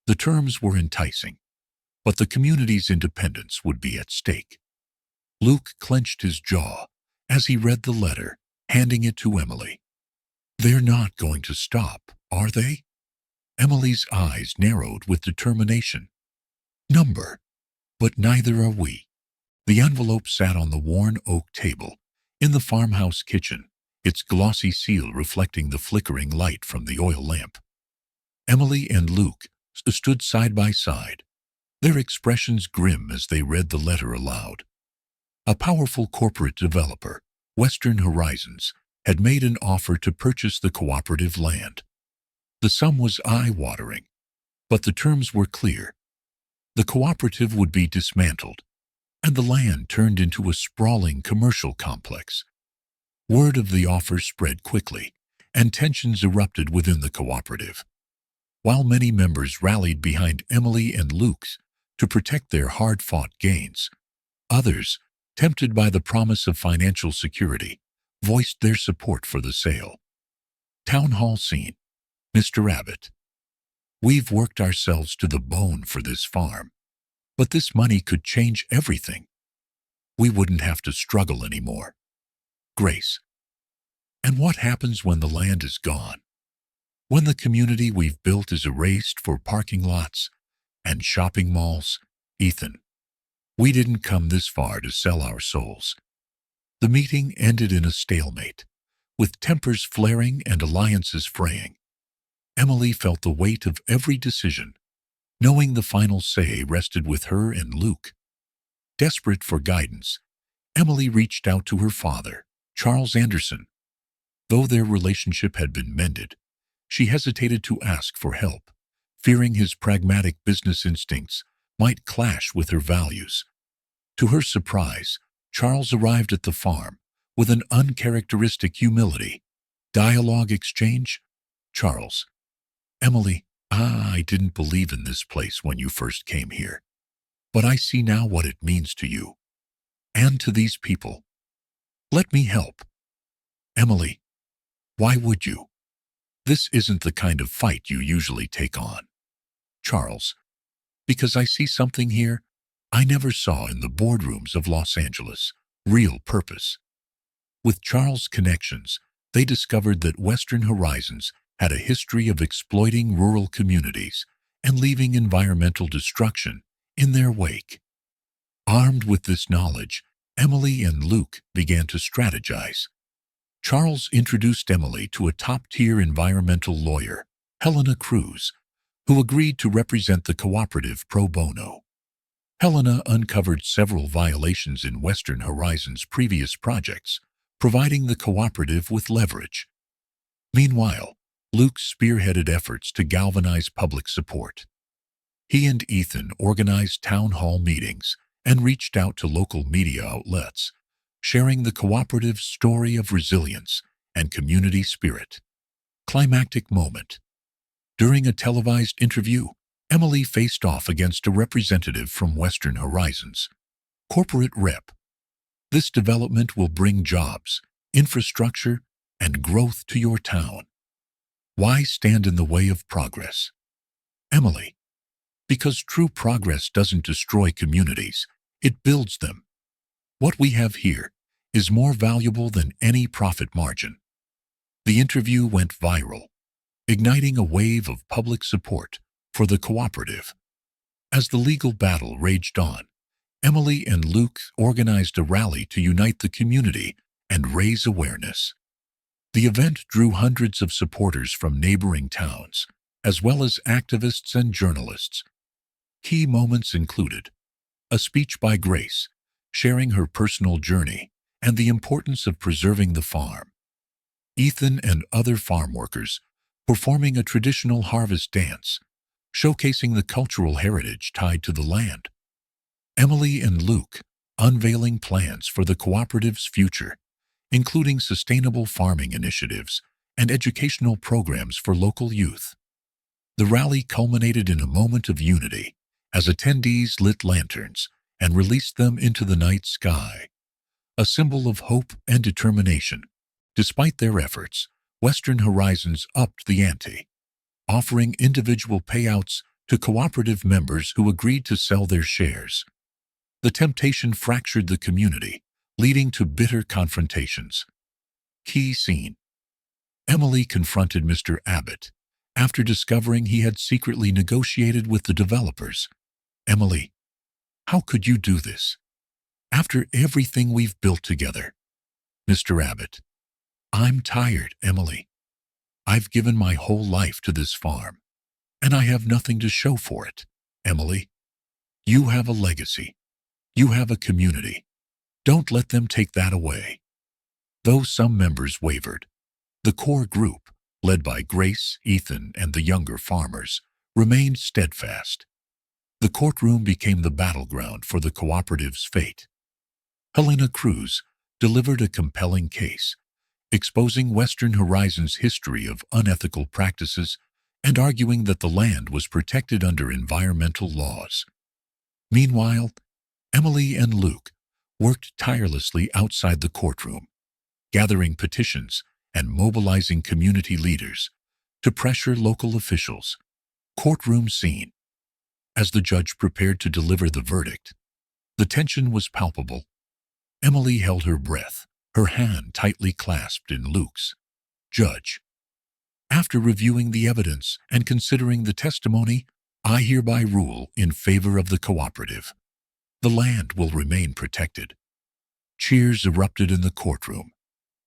The terms were enticing, but the community's independence would be at stake. Luke clenched his jaw as he read the letter, handing it to Emily. "They're not going to stop, are they?" Emily's eyes narrowed with determination. "Number, but neither are we." The envelope sat on the worn oak table in the farmhouse kitchen, its glossy seal reflecting the flickering light from the oil lamp. Emily and Luke stood side by side, their expressions grim as they read the letter aloud. A powerful corporate developer, Western Horizons, had made an offer to purchase the cooperative land. The sum was eye-watering, but the terms were clear. The cooperative would be dismantled, and the land turned into a sprawling commercial complex. Word of the offer spread quickly, and tensions erupted within the cooperative. While many members rallied behind Emily and Luke's to protect their hard-fought gains, others, tempted by the promise of financial security, voiced their support for the sale. Town hall scene. "Mr. Abbott, we've worked ourselves to the bone for this farm, but this money could change everything. We wouldn't have to struggle anymore." Grace. "And what happens when the land is gone? When the community we've built is erased for parking lots and shopping malls?" Ethan. "We didn't come this far to sell our souls." The meeting ended in a stalemate, with tempers flaring and alliances fraying. Emily felt the weight of every decision, knowing the final say rested with her and Luke. Desperate for guidance, Emily reached out to her father, Charles Anderson. Though their relationship had been mended, she hesitated to ask for help, fearing his pragmatic business instincts might clash with her values. To her surprise, Charles arrived at the farm with an uncharacteristic humility. Dialogue exchange. Charles. "Emily, I didn't believe in this place when you first came here, but I see now what it means to you and to these people. Let me help." Emily. "Why would you? This isn't the kind of fight you usually take on." Charles. "Because I see something here I never saw in the boardrooms of Los Angeles: real purpose." With Charles' connections, they discovered that Western Horizons had a history of exploiting rural communities and leaving environmental destruction in their wake. Armed with this knowledge, Emily and Luke began to strategize. Charles introduced Emily to a top-tier environmental lawyer, Helena Cruz, who agreed to represent the cooperative pro bono. Helena uncovered several violations in Western Horizons' previous projects, providing the cooperative with leverage. Meanwhile, Luke spearheaded efforts to galvanize public support. He and Ethan organized town hall meetings and reached out to local media outlets, sharing the cooperative's story of resilience and community spirit. Climactic moment. During a televised interview, Emily faced off against a representative from Western Horizons. Corporate rep. This development will bring jobs, infrastructure, and growth to your town. Why stand in the way of progress? Emily. Because true progress doesn't destroy communities, it builds them. What we have here is more valuable than any profit margin. The interview went viral, igniting a wave of public support for the cooperative. As the legal battle raged on, Emily and Luke organized a rally to unite the community and raise awareness. The event drew hundreds of supporters from neighboring towns, as well as activists and journalists. Key moments included a speech by Grace, sharing her personal journey and the importance of preserving the farm. Ethan and other farm workers performing a traditional harvest dance, showcasing the cultural heritage tied to the land. Emily and Luke unveiling plans for the cooperative's future, including sustainable farming initiatives and educational programs for local youth. The rally culminated in a moment of unity as attendees lit lanterns and released them into the night sky, a symbol of hope and determination. Despite their efforts, Western Horizons upped the ante, offering individual payouts to cooperative members who agreed to sell their shares. The temptation fractured the community, leading to bitter confrontations. Key scene. Emily confronted Mr. Abbott after discovering he had secretly negotiated with the developers. Emily, how could you do this? After everything we've built together. Mr. Abbott, I'm tired, Emily. I've given my whole life to this farm, and I have nothing to show for it. Emily, you have a legacy. You have a community. Don't let them take that away. Though some members wavered, the core group, led by Grace, Ethan, and the younger farmers, remained steadfast. The courtroom became the battleground for the cooperative's fate. Helena Cruz delivered a compelling case, exposing Western Horizons' history of unethical practices and arguing that the land was protected under environmental laws. Meanwhile, Emily and Luke worked tirelessly outside the courtroom, gathering petitions and mobilizing community leaders to pressure local officials. Courtroom scene. As the judge prepared to deliver the verdict, the tension was palpable. Emily held her breath, her hand tightly clasped in Luke's. Judge, after reviewing the evidence and considering the testimony, I hereby rule in favor of the cooperative. The land will remain protected. Cheers erupted in the courtroom,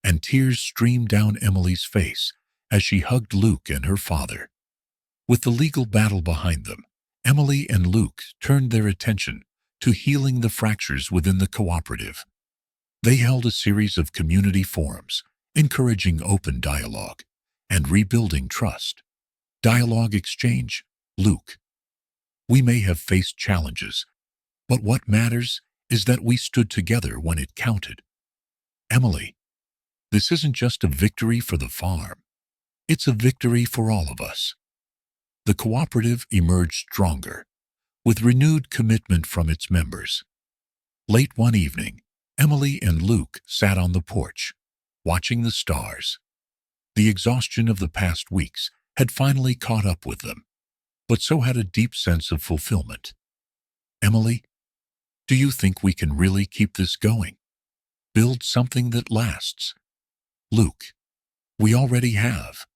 and tears streamed down Emily's face as she hugged Luke and her father. With the legal battle behind them, Emily and Luke turned their attention to healing the fractures within the cooperative. They held a series of community forums, encouraging open dialogue and rebuilding trust. Dialogue exchange. Luke, we may have faced challenges, but what matters is that we stood together when it counted. Emily, this isn't just a victory for the farm. It's a victory for all of us. The cooperative emerged stronger, with renewed commitment from its members. Late one evening, Emily and Luke sat on the porch, watching the stars. The exhaustion of the past weeks had finally caught up with them, but so had a deep sense of fulfillment. Emily, do you think we can really keep this going? Build something that lasts? Luke, we already have.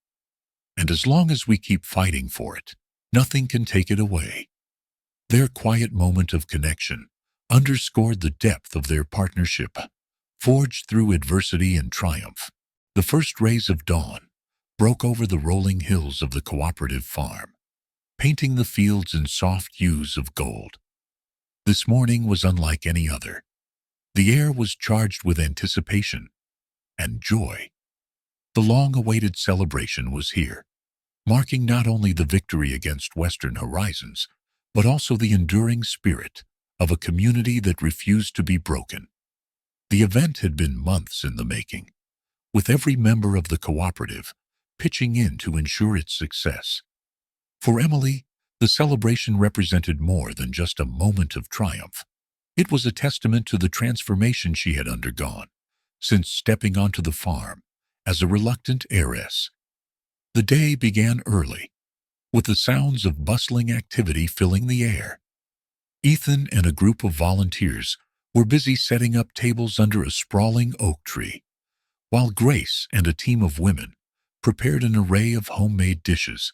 And as long as we keep fighting for it, nothing can take it away. Their quiet moment of connection underscored the depth of their partnership, forged through adversity and triumph. The first rays of dawn broke over the rolling hills of the cooperative farm, painting the fields in soft hues of gold. This morning was unlike any other. The air was charged with anticipation and joy. The long-awaited celebration was here, marking not only the victory against Western Horizons, but also the enduring spirit of a community that refused to be broken. The event had been months in the making, with every member of the cooperative pitching in to ensure its success. For Emily, the celebration represented more than just a moment of triumph. It was a testament to the transformation she had undergone since stepping onto the farm as a reluctant heiress. The day began early, with the sounds of bustling activity filling the air. Ethan and a group of volunteers were busy setting up tables under a sprawling oak tree, while Grace and a team of women prepared an array of homemade dishes.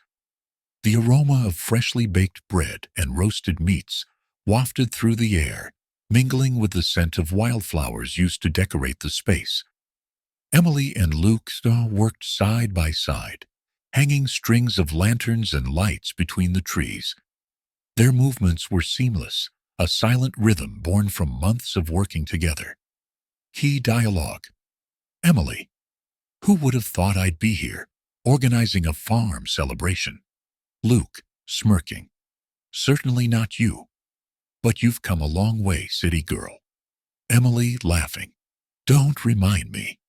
The aroma of freshly baked bread and roasted meats wafted through the air, mingling with the scent of wildflowers used to decorate the space. Emily and Luke worked side by side, hanging strings of lanterns and lights between the trees. Their movements were seamless, a silent rhythm born from months of working together. Key dialogue. Emily: who would have thought I'd be here, organizing a farm celebration? Luke, smirking: certainly not you. But you've come a long way, city girl. Emily, laughing: don't remind me.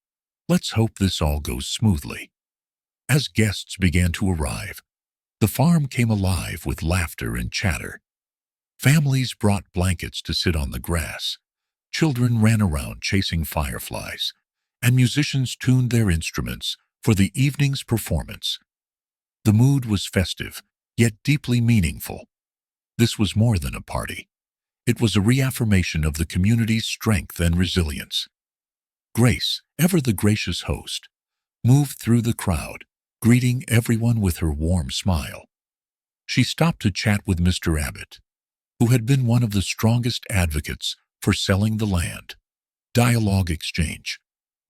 Let's hope this all goes smoothly. As guests began to arrive, the farm came alive with laughter and chatter. Families brought blankets to sit on the grass, children ran around chasing fireflies, and musicians tuned their instruments for the evening's performance. The mood was festive, yet deeply meaningful. This was more than a party. It was a reaffirmation of the community's strength and resilience. Grace, ever the gracious host, moved through the crowd, greeting everyone with her warm smile. She stopped to chat with Mr. Abbott, who had been one of the strongest advocates for selling the land. Dialogue exchange.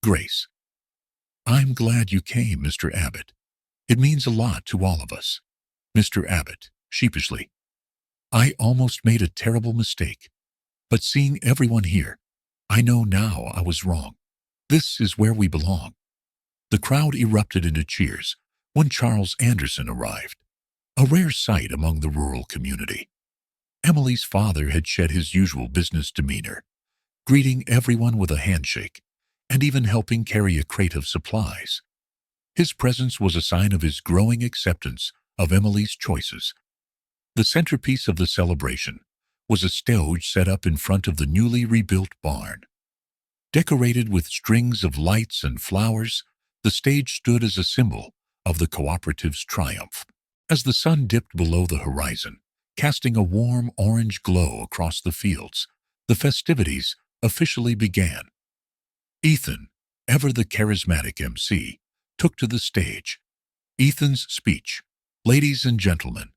Grace: I'm glad you came, Mr. Abbott. It means a lot to all of us. Mr. Abbott, sheepishly: I almost made a terrible mistake, but seeing everyone here, I know now I was wrong. This is where we belong. The crowd erupted into cheers when Charles Anderson arrived, a rare sight among the rural community. Emily's father had shed his usual business demeanor, greeting everyone with a handshake and even helping carry a crate of supplies. His presence was a sign of his growing acceptance of Emily's choices. The centerpiece of the celebration was a stage set up in front of the newly rebuilt barn. Decorated with strings of lights and flowers, the stage stood as a symbol of the cooperative's triumph. As the sun dipped below the horizon, casting a warm orange glow across the fields, the festivities officially began. Ethan, ever the charismatic MC, took to the stage. Ethan's speech: ladies and gentlemen,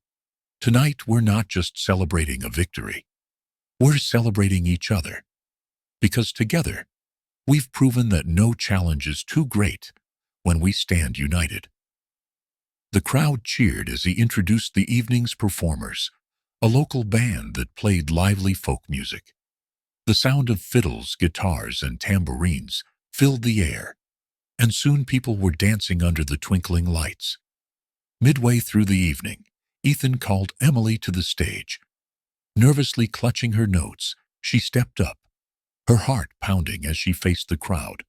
tonight we're not just celebrating a victory. We're celebrating each other. Because together, we've proven that no challenge is too great when we stand united. The crowd cheered as he introduced the evening's performers, a local band that played lively folk music. The sound of fiddles, guitars, and tambourines filled the air, and soon people were dancing under the twinkling lights. Midway through the evening, Ethan called Emily to the stage. Nervously clutching her notes, she stepped up, her heart pounding as she faced the crowd.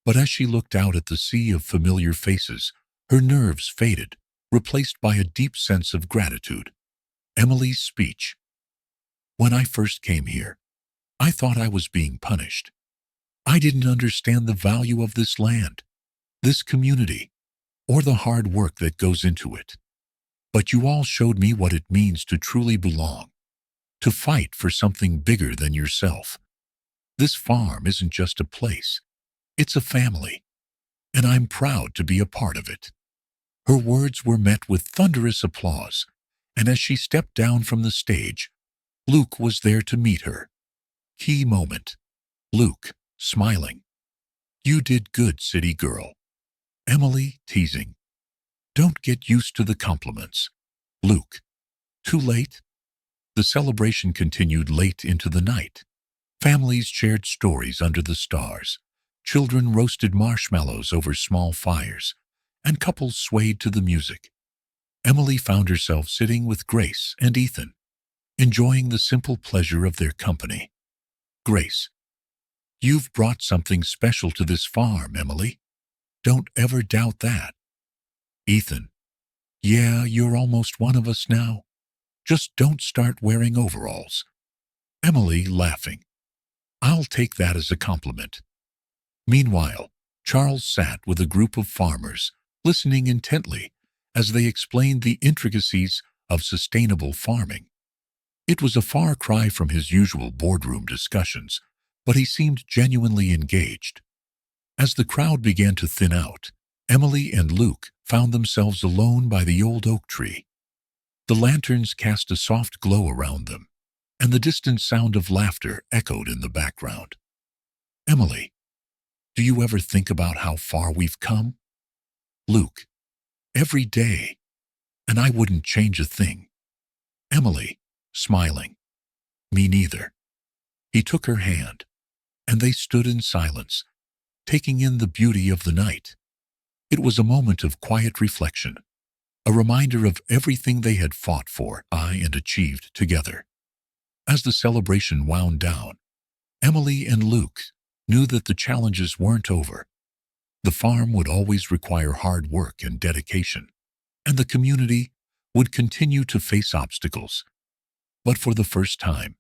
But as she looked out at the sea of familiar faces, her nerves faded, replaced by a deep sense of gratitude. Emily's speech: when I first came here, I thought I was being punished. I didn't understand the value of this land, this community, or the hard work that goes into it. But you all showed me what it means to truly belong, to fight for something bigger than yourself. This farm isn't just a place, it's a family, and I'm proud to be a part of it. Her words were met with thunderous applause, and as she stepped down from the stage, Luke was there to meet her. Key moment. Luke, smiling: you did good, city girl. Emily, teasing: don't get used to the compliments. Luke: too late? The celebration continued late into the night. Families shared stories under the stars. Children roasted marshmallows over small fires, and couples swayed to the music. Emily found herself sitting with Grace and Ethan, enjoying the simple pleasure of their company. Grace: you've brought something special to this farm, Emily. Don't ever doubt that. Ethan, yeah, you're almost one of us now. Just don't start wearing overalls. Emily, laughing, I'll take that as a compliment. Meanwhile, Charles sat with a group of farmers, listening intently as they explained the intricacies of sustainable farming. It was a far cry from his usual boardroom discussions, but he seemed genuinely engaged. As the crowd began to thin out, Emily and Luke found themselves alone by the old oak tree. The lanterns cast a soft glow around them, and the distant sound of laughter echoed in the background. Emily, do you ever think about how far we've come? Luke, every day, and I wouldn't change a thing. Emily, smiling, me neither. He took her hand, and they stood in silence, taking in the beauty of the night. It was a moment of quiet reflection, a reminder of everything they had fought for and achieved together. As the celebration wound down, Emily and Luke knew that the challenges weren't over. The farm would always require hard work and dedication, and the community would continue to face obstacles. But for the first time,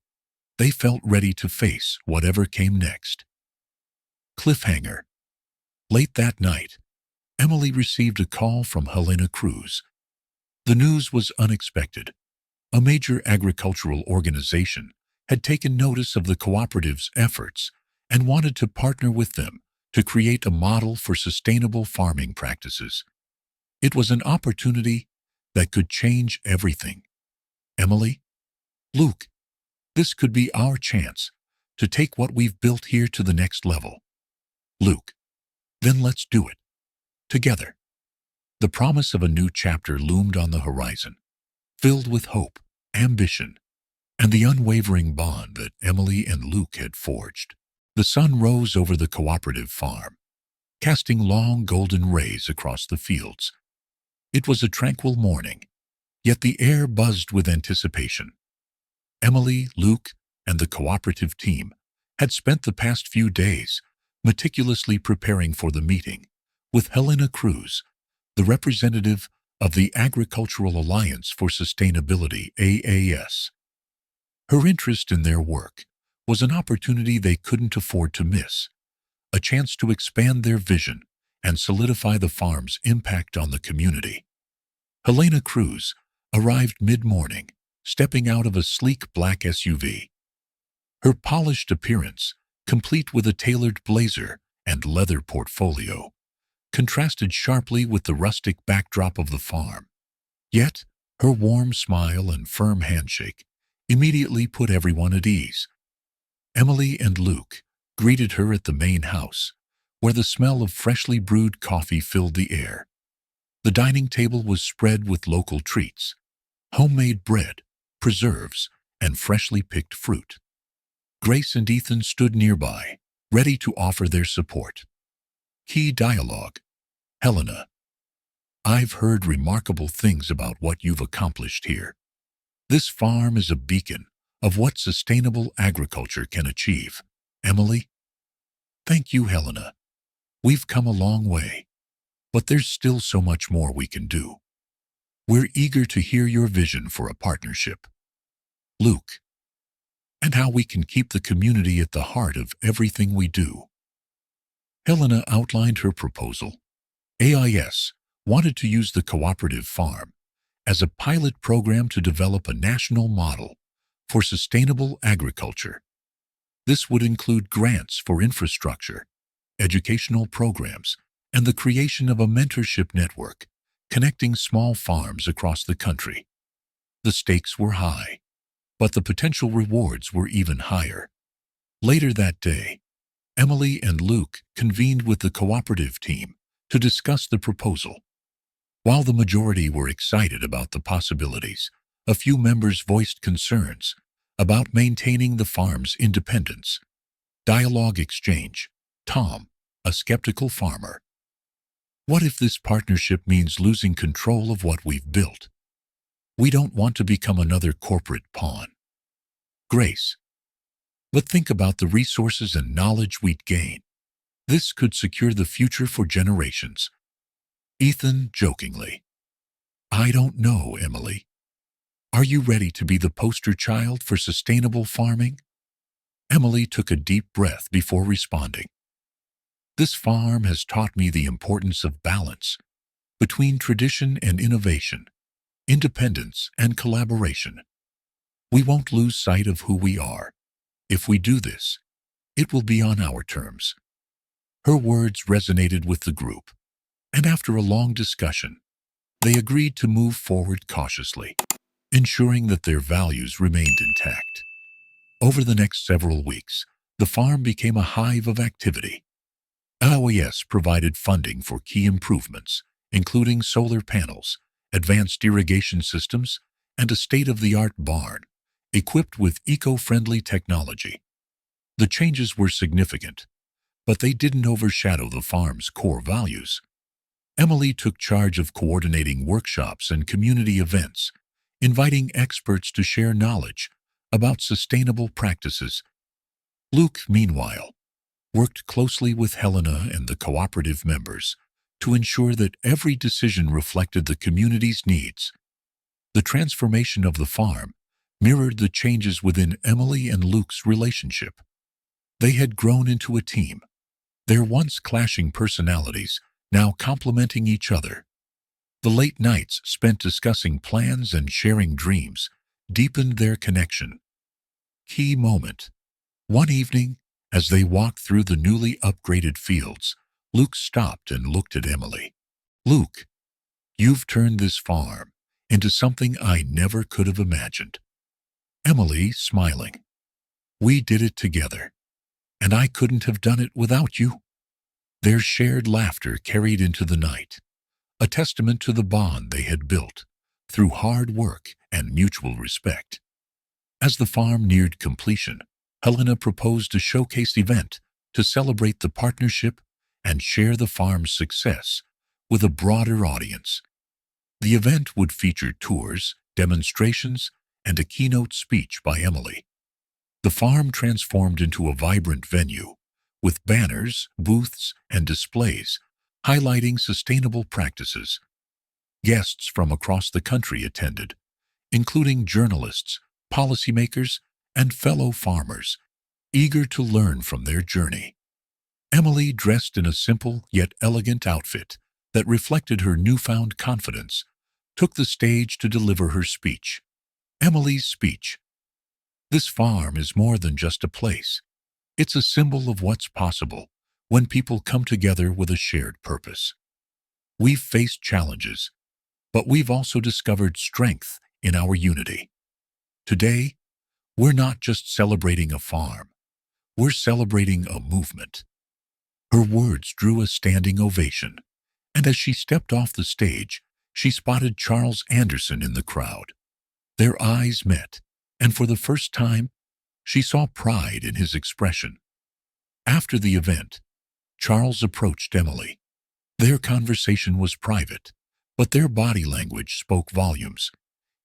they felt ready to face whatever came next. Cliffhanger. Late that night, Emily received a call from Helena Cruz. The news was unexpected. A major agricultural organization had taken notice of the cooperative's efforts and wanted to partner with them to create a model for sustainable farming practices. It was an opportunity that could change everything. Emily, Luke, this could be our chance to take what we've built here to the next level. Luke, then let's do it. Together. The promise of a new chapter loomed on the horizon, filled with hope, ambition, and the unwavering bond that Emily and Luke had forged. The sun rose over the cooperative farm, casting long golden rays across the fields. It was a tranquil morning, yet the air buzzed with anticipation. Emily, Luke, and the cooperative team had spent the past few days meticulously preparing for the meeting with Helena Cruz, the representative of the Agricultural Alliance for Sustainability, AAS. Her interest in their work was an opportunity they couldn't afford to miss, a chance to expand their vision and solidify the farm's impact on the community. Helena Cruz arrived mid-morning, stepping out of a sleek black SUV. Her polished appearance, complete with a tailored blazer and leather portfolio, contrasted sharply with the rustic backdrop of the farm. Yet, her warm smile and firm handshake immediately put everyone at ease. Emily and Luke greeted her at the main house, where the smell of freshly brewed coffee filled the air. The dining table was spread with local treats, homemade bread, preserves, and freshly picked fruit. Grace and Ethan stood nearby, ready to offer their support. Key dialogue. Helena, I've heard remarkable things about what you've accomplished here. This farm is a beacon of what sustainable agriculture can achieve. Emily, thank you, Helena. We've come a long way, but there's still so much more we can do. We're eager to hear your vision for a partnership. Luke, and how we can keep the community at the heart of everything we do. Helena outlined her proposal. AIS wanted to use the cooperative farm as a pilot program to develop a national model for sustainable agriculture. This would include grants for infrastructure, educational programs, and the creation of a mentorship network connecting small farms across the country. The stakes were high, but the potential rewards were even higher. Later that day, Emily and Luke convened with the cooperative team to discuss the proposal. While the majority were excited about the possibilities, a few members voiced concerns about maintaining the farm's independence. Dialogue exchange. Tom, a skeptical farmer. What if this partnership means losing control of what we've built? We don't want to become another corporate pawn. Grace, but think about the resources and knowledge we'd gain. This could secure the future for generations. Ethan jokingly. I don't know, Emily. Are you ready to be the poster child for sustainable farming? Emily took a deep breath before responding. This farm has taught me the importance of balance between tradition and innovation, independence and collaboration. We won't lose sight of who we are. If we do this, it will be on our terms. Her words resonated with the group, and after a long discussion, they agreed to move forward cautiously, ensuring that their values remained intact. Over the next several weeks, the farm became a hive of activity. LOES provided funding for key improvements, including solar panels, advanced irrigation systems, and a state-of-the-art barn, equipped with eco-friendly technology. The changes were significant, but they didn't overshadow the farm's core values. Emily took charge of coordinating workshops and community events, inviting experts to share knowledge about sustainable practices. Luke, meanwhile, worked closely with Helena and the cooperative members to ensure that every decision reflected the community's needs. The transformation of the farm mirrored the changes within Emily and Luke's relationship. They had grown into a team, their once clashing personalities now complementing each other. The late nights spent discussing plans and sharing dreams deepened their connection. Key moment. One evening, as they walked through the newly upgraded fields, Luke stopped and looked at Emily. Luke, you've turned this farm into something I never could have imagined. Emily, smiling. We did it together, and I couldn't have done it without you. Their shared laughter carried into the night, a testament to the bond they had built through hard work and mutual respect. As the farm neared completion, Helena proposed a showcase event to celebrate the partnership and share the farm's success with a broader audience. The event would feature tours, demonstrations, and a keynote speech by Emily. The farm transformed into a vibrant venue, with banners, booths, and displays highlighting sustainable practices. Guests from across the country attended, including journalists, policymakers, and fellow farmers, eager to learn from their journey. Emily, dressed in a simple yet elegant outfit that reflected her newfound confidence, took the stage to deliver her speech. Emily's speech. This farm is more than just a place. It's a symbol of what's possible when people come together with a shared purpose. We've faced challenges, but we've also discovered strength in our unity. Today, we're not just celebrating a farm, we're celebrating a movement. Her words drew a standing ovation, and as she stepped off the stage, she spotted Charles Anderson in the crowd. Their eyes met, and for the first time, she saw pride in his expression. After the event, Charles approached Emily. Their conversation was private, but their body language spoke volumes.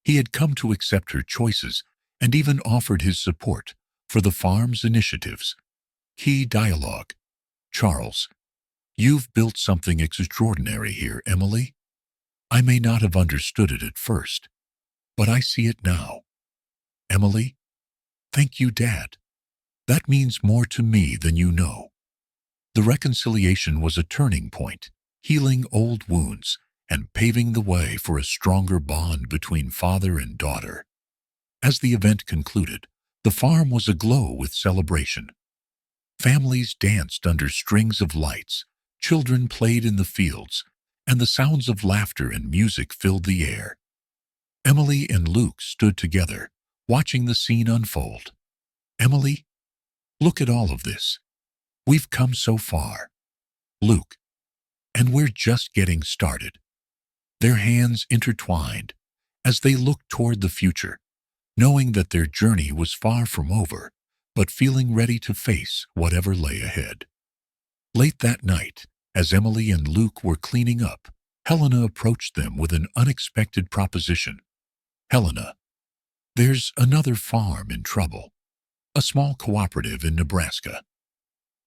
He had come to accept her choices and even offered his support for the farm's initiatives. Key dialogue. Charles, you've built something extraordinary here, Emily. I may not have understood it at first, but I see it now. Emily, thank you, Dad. That means more to me than you know. The reconciliation was a turning point, healing old wounds and paving the way for a stronger bond between father and daughter. As the event concluded, the farm was aglow with celebration. Families danced under strings of lights, children played in the fields, and the sounds of laughter and music filled the air. Emily and Luke stood together, watching the scene unfold. Emily, look at all of this. We've come so far. Luke, and we're just getting started. Their hands intertwined as they looked toward the future, knowing that their journey was far from over, but feeling ready to face whatever lay ahead. Late that night, as Emily and Luke were cleaning up, Helena approached them with an unexpected proposition. Helena, there's another farm in trouble, a small cooperative in Nebraska.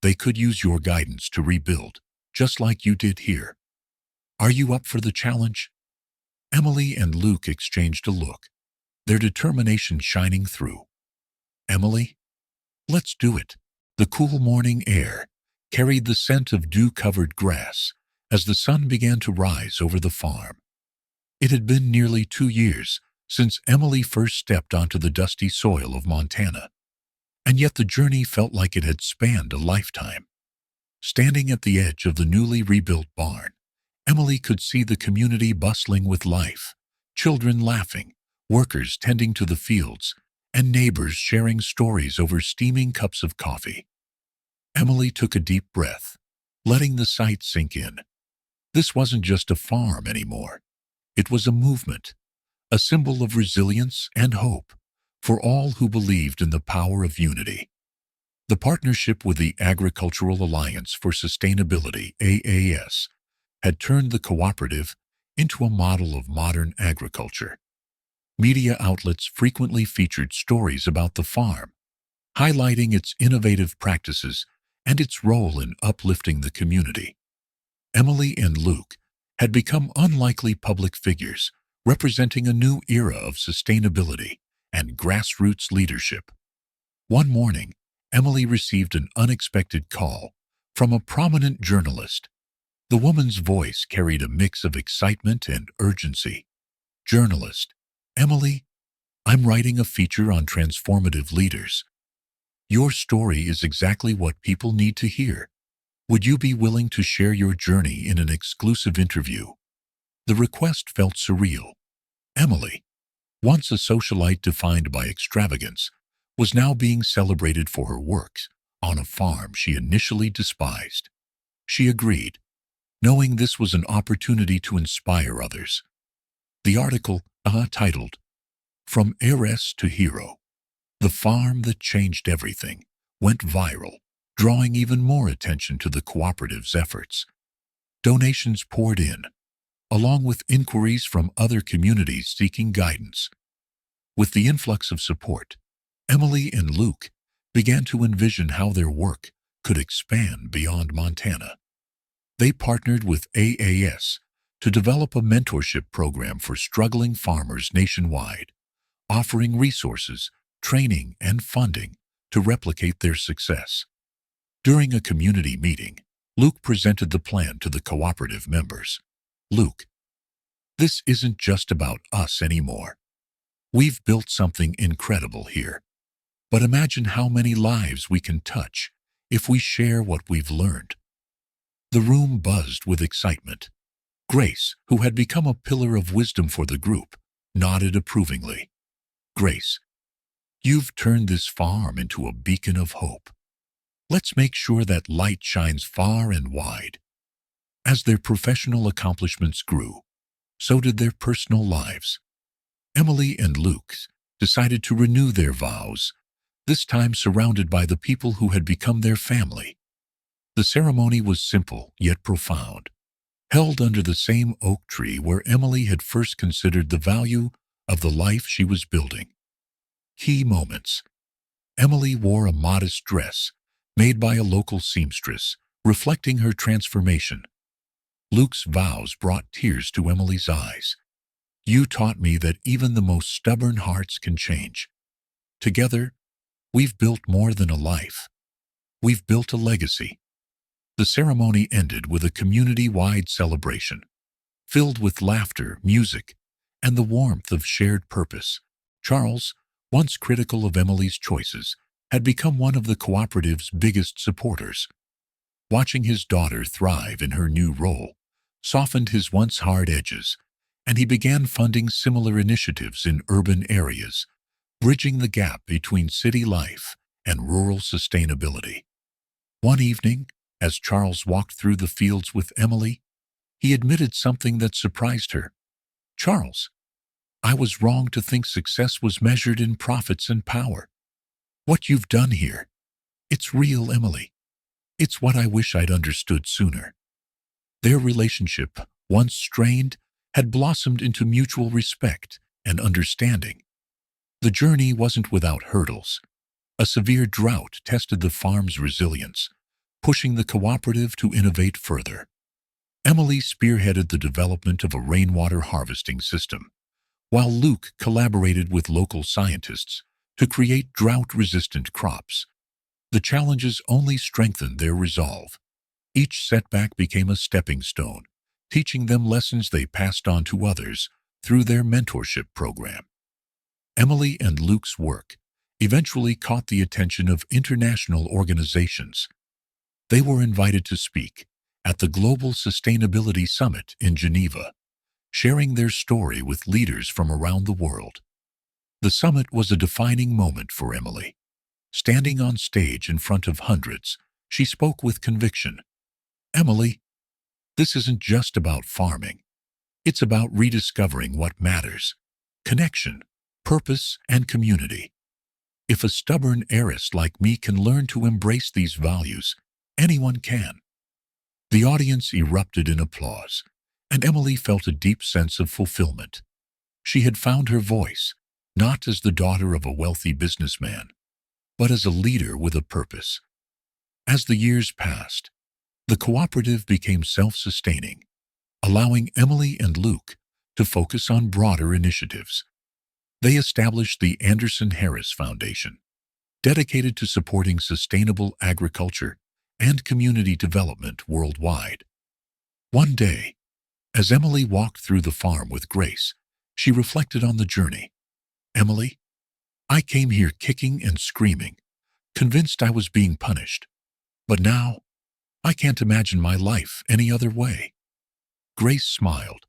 They could use your guidance to rebuild, just like you did here. Are you up for the challenge? Emily and Luke exchanged a look, their determination shining through. Emily, let's do it. The cool morning air carried the scent of dew-covered grass as the sun began to rise over the farm. It had been nearly 2 years since Emily first stepped onto the dusty soil of Montana, and yet the journey felt like it had spanned a lifetime. Standing at the edge of the newly rebuilt barn, Emily could see the community bustling with life, children laughing, workers tending to the fields, and neighbors sharing stories over steaming cups of coffee. Emily took a deep breath, letting the sight sink in. This wasn't just a farm anymore. It was a movement, a symbol of resilience and hope for all who believed in the power of unity. The partnership with the Agricultural Alliance for Sustainability, AAS, had turned the cooperative into a model of modern agriculture. Media outlets frequently featured stories about the farm, highlighting its innovative practices and its role in uplifting the community. Emily and Luke had become unlikely public figures, representing a new era of sustainability and grassroots leadership. One morning, Emily received an unexpected call from a prominent journalist. The woman's voice carried a mix of excitement and urgency. Journalist, Emily, I'm writing a feature on transformative leaders. Your story is exactly what people need to hear. Would you be willing to share your journey in an exclusive interview? The request felt surreal. Emily, once a socialite defined by extravagance, was now being celebrated for her works on a farm she initially despised. She agreed, knowing this was an opportunity to inspire others. The article, titled, From Heiress to Hero, The Farm That Changed Everything, went viral, drawing even more attention to the cooperative's efforts. Donations poured in, along with inquiries from other communities seeking guidance. With the influx of support, Emily and Luke began to envision how their work could expand beyond Montana. They partnered with AAS to develop a mentorship program for struggling farmers nationwide, offering resources, training, and funding to replicate their success. During a community meeting, Luke presented the plan to the cooperative members. Luke, this isn't just about us anymore. We've built something incredible here. But imagine how many lives we can touch if we share what we've learned. The room buzzed with excitement. Grace, who had become a pillar of wisdom for the group, nodded approvingly. Grace, you've turned this farm into a beacon of hope. Let's make sure that light shines far and wide. As their professional accomplishments grew, so did their personal lives. Emily and Luke decided to renew their vows, this time surrounded by the people who had become their family. The ceremony was simple yet profound, held under the same oak tree where Emily had first considered the value of the life she was building. Key moments. Emily wore a modest dress made by a local seamstress, reflecting her transformation. Luke's vows brought tears to Emily's eyes. You taught me that even the most stubborn hearts can change. Together, we've built more than a life. We've built a legacy. The ceremony ended with a community-wide celebration, filled with laughter, music, and the warmth of shared purpose. Charles, once critical of Emily's choices, had become one of the cooperative's biggest supporters. Watching his daughter thrive in her new role softened his once hard edges, and he began funding similar initiatives in urban areas, bridging the gap between city life and rural sustainability. One evening, as Charles walked through the fields with Emily, he admitted something that surprised her. Charles, I was wrong to think success was measured in profits and power. What you've done here, it's real, Emily. It's what I wish I'd understood sooner. Their relationship, once strained, had blossomed into mutual respect and understanding. The journey wasn't without hurdles. A severe drought tested the farm's resilience, pushing the cooperative to innovate further. Emily spearheaded the development of a rainwater harvesting system, while Luke collaborated with local scientists to create drought-resistant crops. The challenges only strengthened their resolve. Each setback became a stepping stone, teaching them lessons they passed on to others through their mentorship program. Emily and Luke's work eventually caught the attention of international organizations. They were invited to speak at the Global Sustainability Summit in Geneva, sharing their story with leaders from around the world. The summit was a defining moment for Emily. Standing on stage in front of hundreds, she spoke with conviction. "Emily, this isn't just about farming. It's about rediscovering what matters: connection, purpose, and community. If a stubborn heiress like me can learn to embrace these values, anyone can." The audience erupted in applause, and Emily felt a deep sense of fulfillment. She had found her voice, not as the daughter of a wealthy businessman, but as a leader with a purpose. As the years passed, the cooperative became self-sustaining, allowing Emily and Luke to focus on broader initiatives. They established the Anderson Harris Foundation, dedicated to supporting sustainable agriculture and community development worldwide. One day, as Emily walked through the farm with Grace, she reflected on the journey. "Emily, I came here kicking and screaming, convinced I was being punished. But now, I can't imagine my life any other way." Grace smiled,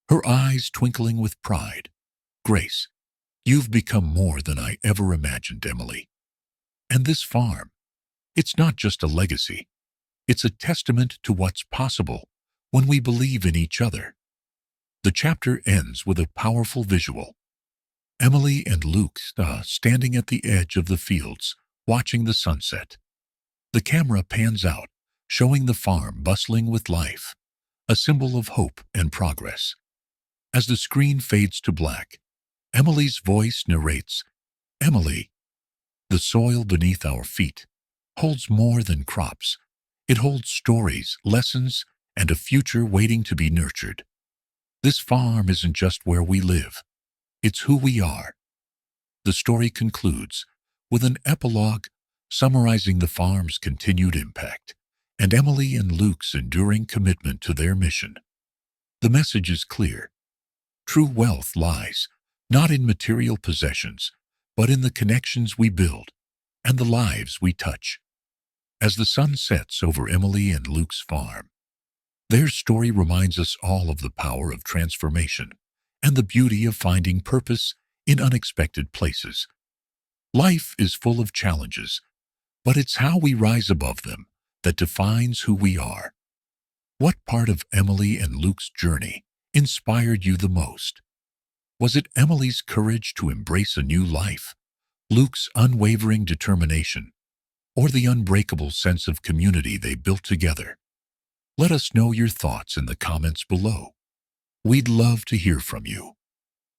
her eyes twinkling with pride. "Grace, you've become more than I ever imagined, Emily. And this farm, it's not just a legacy. It's a testament to what's possible when we believe in each other." The chapter ends with a powerful visual. Emily and Luke standing at the edge of the fields, watching the sunset. The camera pans out, showing the farm bustling with life, a symbol of hope and progress. As the screen fades to black, Emily's voice narrates, "Emily, the soil beneath our feet holds more than crops. It holds stories, lessons, and a future waiting to be nurtured. This farm isn't just where we live. It's who we are." The story concludes with an epilogue summarizing the farm's continued impact and Emily and Luke's enduring commitment to their mission. The message is clear. True wealth lies not in material possessions, but in the connections we build and the lives we touch. As the sun sets over Emily and Luke's farm, their story reminds us all of the power of transformation and the beauty of finding purpose in unexpected places. Life is full of challenges, but it's how we rise above them that defines who we are. What part of Emily and Luke's journey inspired you the most? Was it Emily's courage to embrace a new life, Luke's unwavering determination, or the unbreakable sense of community they built together? Let us know your thoughts in the comments below. We'd love to hear from you.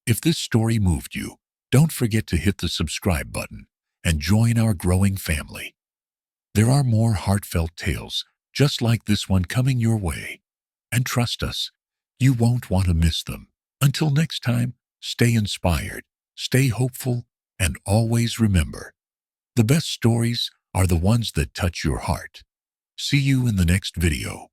If this story moved you, don't forget to hit the subscribe button and join our growing family. There are more heartfelt tales just like this one coming your way. And trust us, you won't want to miss them. Until next time, stay inspired, stay hopeful, and always remember, the best stories are the ones that touch your heart. See you in the next video.